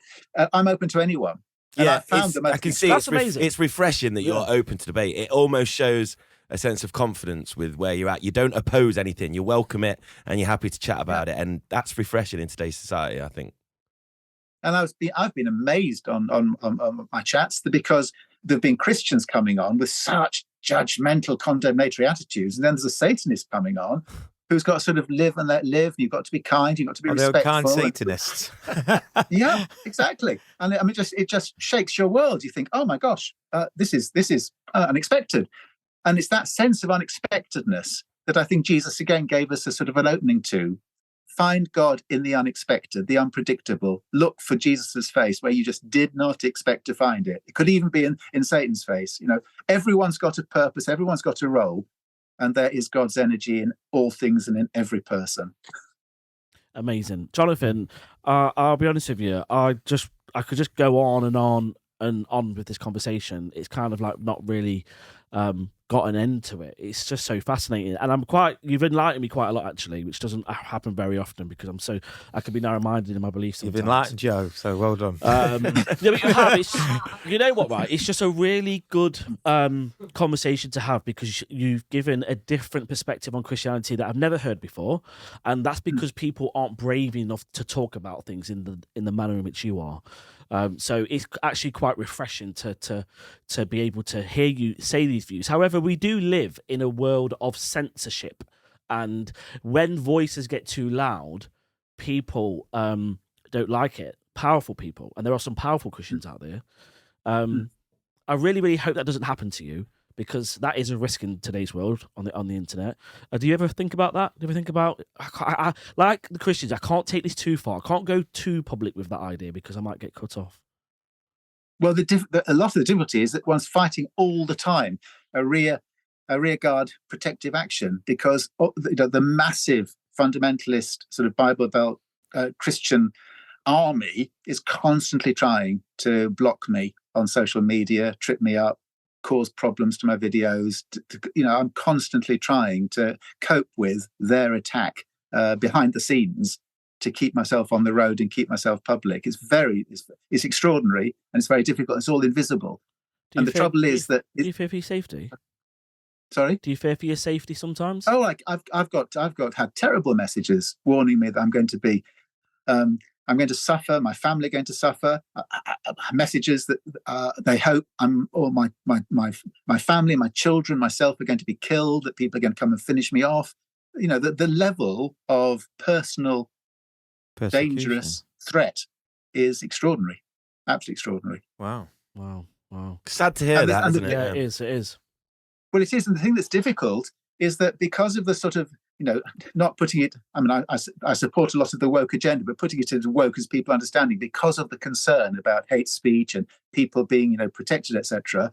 I'm open to anyone. And I found I can see it's refreshing that you're open to debate. It almost shows a sense of confidence with where you're at. You don't oppose anything. You welcome it and you're happy to chat about it. And that's refreshing in today's society, I think. And I've been amazed on my chats because there've been Christians coming on with such judgmental, condemnatory attitudes. And then there's a Satanist coming on who's got to sort of live and let live. And you've got to be kind. You've got to be respectful. They're kind Satanists. Yeah, exactly. And I mean, it just shakes your world. You think, oh my gosh, this is unexpected. And it's that sense of unexpectedness that I think Jesus again gave us a sort of an opening to. Find God in the unexpected, the unpredictable. Look for Jesus's face where you just did not expect to find it. It could even be in Satan's face. Everyone's got a purpose, everyone's got a role, and there is God's energy in all things and in every person. Amazing. Jonathan, I'll be honest with you, I could just go on and on with this conversation. It's kind of like not really got an end to it. It's just so fascinating, and you've enlightened me quite a lot actually, which doesn't happen very often because I can be narrow-minded in my beliefs sometimes. You've enlightened Joe, so well done. But you have. You know what, right? It's just a really good conversation to have because you've given a different perspective on Christianity that I've never heard before, and that's because people aren't brave enough to talk about things in the manner in which you are. So it's actually quite refreshing to be able to hear you say these views. However, we do live in a world of censorship, and when voices get too loud, people don't like it. Powerful people, and there are some powerful Christians out there. I really, really hope that doesn't happen to you because that is a risk in today's world on the internet. Do you ever think about that? Do you ever think about I like the Christians? I can't take this too far. I can't go too public with that idea because I might get cut off. Well, a lot of the difficulty is that one's fighting all the time a rear guard protective action because the massive fundamentalist sort of Bible Belt Christian army is constantly trying to block me on social media, trip me up, cause problems to my videos. I'm constantly trying to cope with their attack behind the scenes to keep myself on the road and keep myself public. It's extraordinary and it's very difficult. It's all invisible. And the trouble is that do you fear for your safety? Sorry? Do you fear for your safety sometimes? Oh, like I've had terrible messages warning me that I'm going to suffer. My family are going to suffer. Messages that they hope my family, my children, myself are going to be killed. That people are going to come and finish me off. The level of personal, dangerous threat is extraordinary, absolutely extraordinary. Wow. Sad to hear that, isn't it? Yeah, it is. Well, it is, and the thing that's difficult is that because of the sort of, not putting it, I mean, I support a lot of the woke agenda, but putting it as woke as people understanding, because of the concern about hate speech and people being, protected, etc.,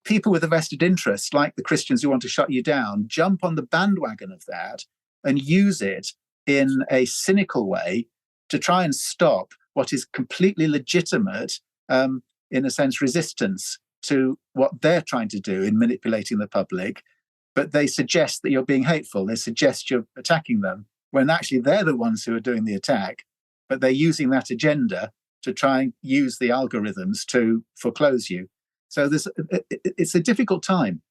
people with a vested interest, like the Christians who want to shut you down, jump on the bandwagon of that and use it in a cynical way to try and stop what is completely legitimate, in a sense, resistance to what they're trying to do in manipulating the public. But they suggest that you're being hateful. They suggest you're attacking them, when actually they're the ones who are doing the attack. But they're using that agenda to try and use the algorithms to foreclose you. So it's a difficult time.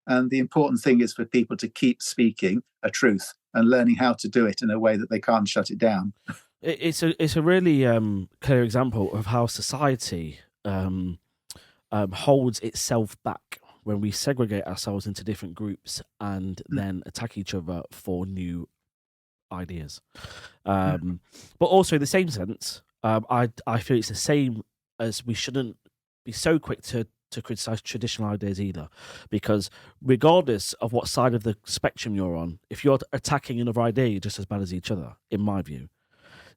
And the important thing is for people to keep speaking a truth and learning how to do it in a way that they can't shut it down. It's a really clear example of how society holds itself back when we segregate ourselves into different groups and then attack each other for new ideas. But also in the same sense, I feel it's the same as we shouldn't be so quick to criticize traditional ideas either, because regardless of what side of the spectrum you're on, if you're attacking another idea, you're just as bad as each other, in my view.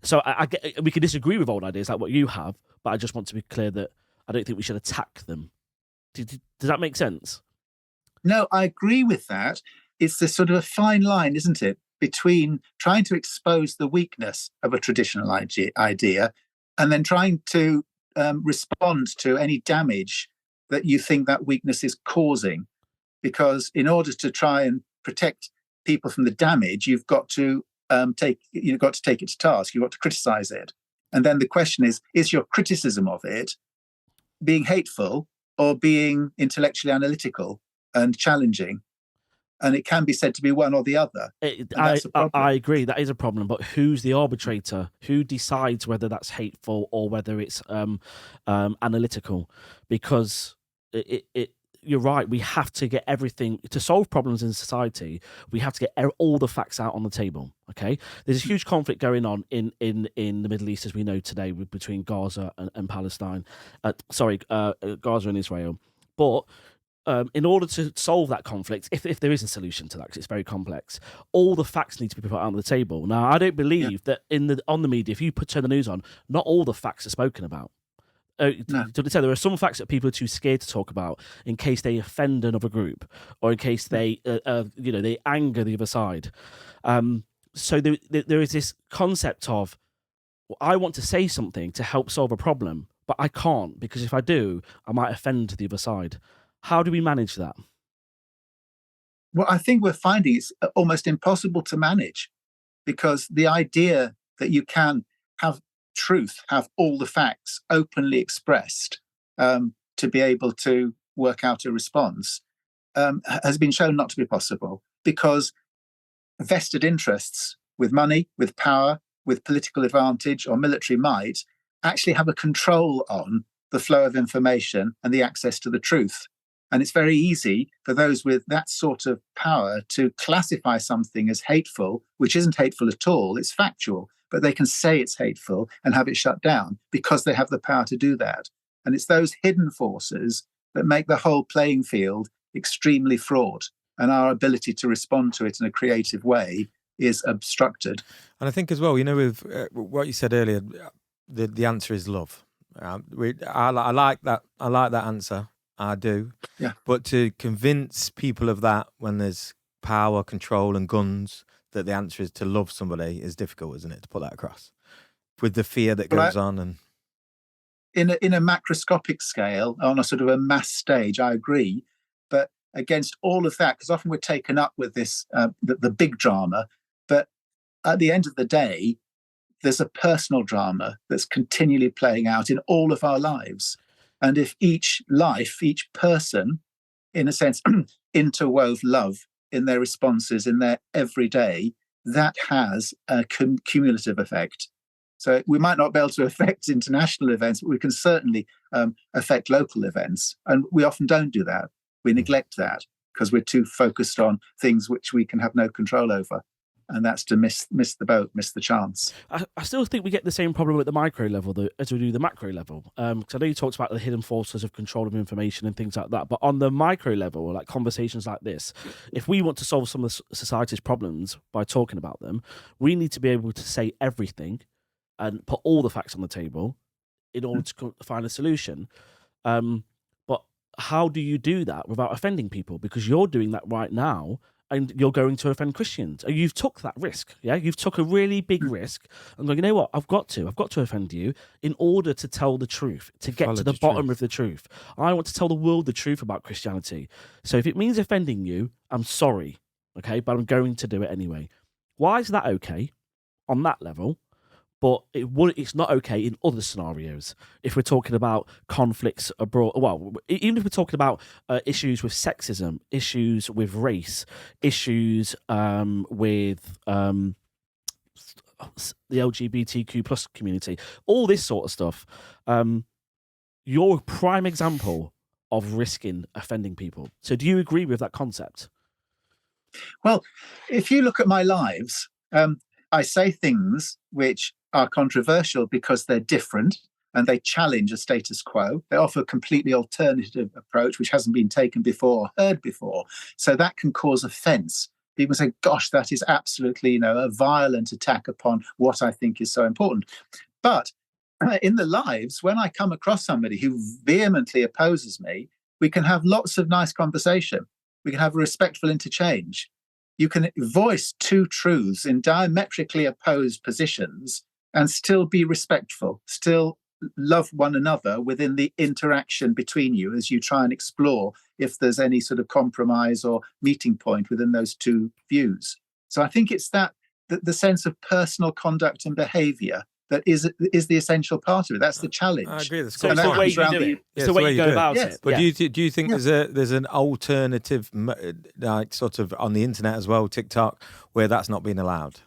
So I get, we can disagree with old ideas like what you have, but I just want to be clear that I don't think we should attack them. Does that make sense? No, I agree with that. It's this sort of a fine line, isn't it, between trying to expose the weakness of a traditional idea and then trying to respond to any damage that you think that weakness is causing. Because in order to try and protect people from the damage, you've got to take it to task. You've got to criticize it. And then the question is your criticism of it being hateful or being intellectually analytical and challenging? And it can be said to be one or the other. I agree, that is a problem. But who's the arbitrator? Who decides whether that's hateful or whether it's analytical? Because you're right. We have to get everything to solve problems in society. We have to get all the facts out on the table. Okay, there's a huge conflict going on in the Middle East, as we know today, between Gaza and Palestine. Gaza and Israel. But in order to solve that conflict, if there is a solution to that, because it's very complex, all the facts need to be put out on the table. Now, I don't believe that on the media, if you turn the news on, not all the facts are spoken about. No. There are some facts that people are too scared to talk about in case they offend another group or in case they anger the other side. So there is this concept of, well, I want to say something to help solve a problem, but I can't, because if I do, I might offend the other side. How do we manage that? Well, I think we're finding it's almost impossible to manage, because the idea that you can have truth, have all the facts openly expressed to be able to work out a response has been shown not to be possible, because vested interests with money, with power, with political advantage or military might actually have a control on the flow of information and the access to the truth. And it's very easy for those with that sort of power to classify something as hateful, which isn't hateful at all. It's factual, but they can say it's hateful and have it shut down because they have the power to do that. And it's those hidden forces that make the whole playing field extremely fraught, and our ability to respond to it in a creative way is obstructed. And I think as well, with what you said earlier, the answer is love. I like that. I like that answer. I do. Yeah. But to convince people of that when there's power, control, and guns, that the answer is to love somebody is difficult, isn't it? To put that across with the fear that goes on. And in a macroscopic scale, on a sort of a mass stage, I agree. But against all of that, because often we're taken up with this, the big drama, but at the end of the day, there's a personal drama that's continually playing out in all of our lives. And if each life, each person, in a sense, interwove love in their responses, in their everyday, that has a cumulative effect. So we might not be able to affect international events, but we can certainly affect local events. And we often don't do that. We neglect that because we're too focused on things which we can have no control over. and that's to miss the boat, miss the chance. I still think we get the same problem at the micro level as we do the macro level. Because I know you talked about the hidden forces of control of information and things like that. But on the micro level, like conversations like this, if we want to solve some of society's problems by talking about them, we need to be able to say everything and put all the facts on the table in order to find a solution. But how do you do that without offending people? Because you're doing that right now, and you're going to offend Christians. And you've took that risk, yeah? You've took a really big risk and going, you know what, I've got to offend you in order to tell the truth, to get to the bottom of the truth. I want to tell the world the truth about Christianity. So if it means offending you, I'm sorry, okay? But I'm going to do it anyway. Why is that okay on that level? But it's not okay in other scenarios. If we're talking about conflicts abroad, well, even if we're talking about issues with sexism, issues with race, issues with the LGBTQ plus community, all this sort of stuff, you're a prime example of risking offending people. So do you agree with that concept? Well, if you look at my lives, I say things which are controversial because they're different and they challenge a status quo. They offer a completely alternative approach which hasn't been taken before or heard before. So that can cause offense. People say, gosh, that is absolutely, a violent attack upon what I think is so important. But in the lives, when I come across somebody who vehemently opposes me, we can have lots of nice conversation. We can have a respectful interchange. You can voice two truths in diametrically opposed positions and still be respectful, still love one another within the interaction between you as you try and explore if there's any sort of compromise or meeting point within those two views. So I think it's that the sense of personal conduct and behaviour that is the essential part of it. That's the challenge. I agree. That's so it's the way you do it. It's the way you go about it. But do you think there's an alternative, like sort of on the internet as well, TikTok, where that's not being allowed?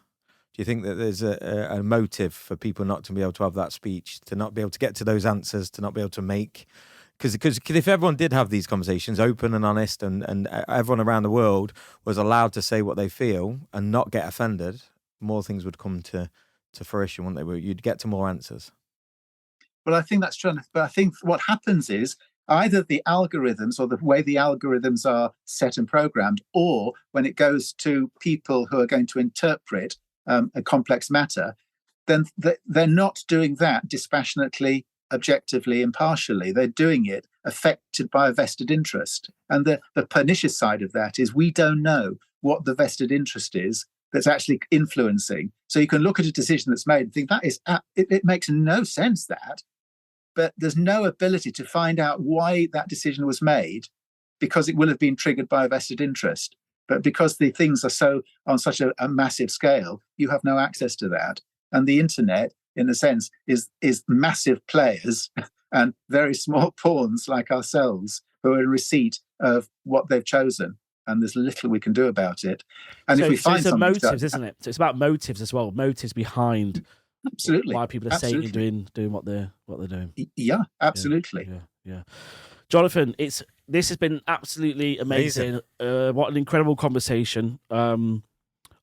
Do you think that there's a motive for people not to be able to have that speech, to not be able to get to those answers, to not be able to make? Because if everyone did have these conversations, open and honest, and everyone around the world was allowed to say what they feel and not get offended, more things would come to fruition, wouldn't they? You'd get to more answers. Well, I think that's true. But I think what happens is either the algorithms or the way the algorithms are set and programmed, or when it goes to people who are going to interpret a complex matter, then they're not doing that dispassionately, objectively, impartially. They're doing it affected by a vested interest. And the pernicious side of that is we don't know what the vested interest is that's actually influencing. So you can look at a decision that's made and think that is it makes no sense, that, but there's no ability to find out why that decision was made, because it will have been triggered by a vested interest. But because the things are so on such a massive scale, you have no access to that. And the internet, in a sense, is massive players and very small pawns like ourselves who are in receipt of what they've chosen. And there's little we can do about it. And if we find it's something, motives, isn't it? So it's about motives as well. Motives behind absolutely why people are saying and doing what they're doing. Yeah, absolutely. Yeah. Jonathan, this has been absolutely amazing. What an incredible conversation. I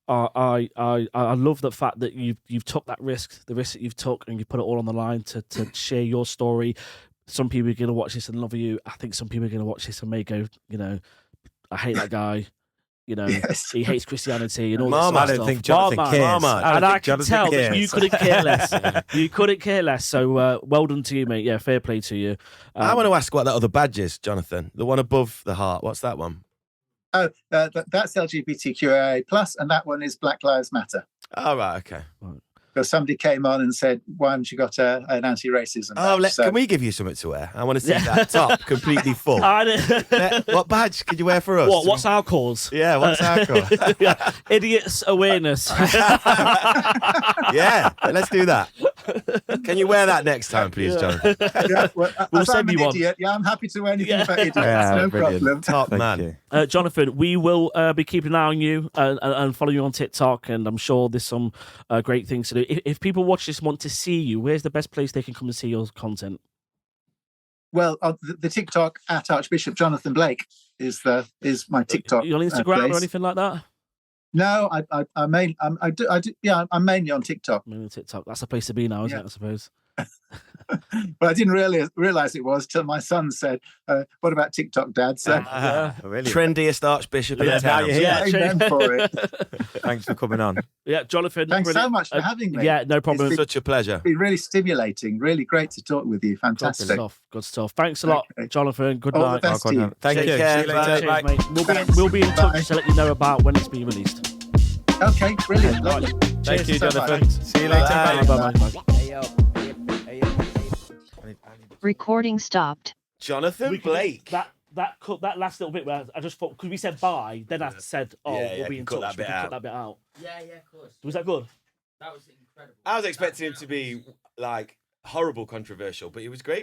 love the fact that you've took that risk, the risk that you've took, and you put it all on the line to share your story. Some people are going to watch this and love you. I think some people are going to watch this and may go, I hate that guy. Yes. He hates Christianity and all Mom, this I sort don't of think stuff. Jonathan cares. And I can Jonathan tell that cares. you couldn't care less. You couldn't care less. So well done to you, mate. Yeah, fair play to you. I want to ask what that other badge is, Jonathan. The one above the heart. What's that one? Oh, that's LGBTQIA plus, and that one is Black Lives Matter. Oh, right, okay. Because somebody came on and said, "Why haven't you got an anti-racism badge?" Can we give you something to wear? I want to see that top completely full. What badge could you wear for us? What's our cause? Yeah, what's our cause? Idiots awareness. Yeah, let's do that. Can you wear that next time, please, Jonathan? Yeah, well, We'll send you one. Idiot, yeah, I'm happy to wear anything about idiots. Yeah, no brilliant. problem. Top Thank man. you. Jonathan, we will be keeping an eye on you and follow you on TikTok, and I'm sure there's some great things to do. If people watch this want to see you, where's the best place they can come and see your content? Well, the TikTok at Archbishop Jonathan Blake is my TikTok. You on Instagram place. or anything like that? No, I'm mainly on TikTok. I'm on TikTok. That's the place to be now, isn't it? I suppose. But I didn't really realize it was till my son said, "What about TikTok, Dad?" So Really? Trendiest Archbishop in Now town. you're here. amen for it. Thanks for coming on. Yeah, Jonathan. Thanks so brilliant. much for having me. Yeah, no problem. It's Such a pleasure. been really stimulating. Really great to talk with you. Good Fantastic. stuff. Good stuff. Thanks a lot, Okay. Jonathan. Good All the night. best to you. Thank Take you. care. See you later. Bye. Cheers, mate. Thanks. We'll be in touch Bye. to let you know about when it's being released. Okay, brilliant. Right. Lovely. Thank Cheers you, so much. Jonathan. See you later. Bye. Bye. Bye. Recording stopped. Jonathan We could- Blake. That last little bit where I just thought, because we said bye, then I said, we'll be in cut touch. that bit We can out. cut that bit out. Yeah, of course. Was that good? That was incredible. I was expecting him to be like horrible controversial, but it was great.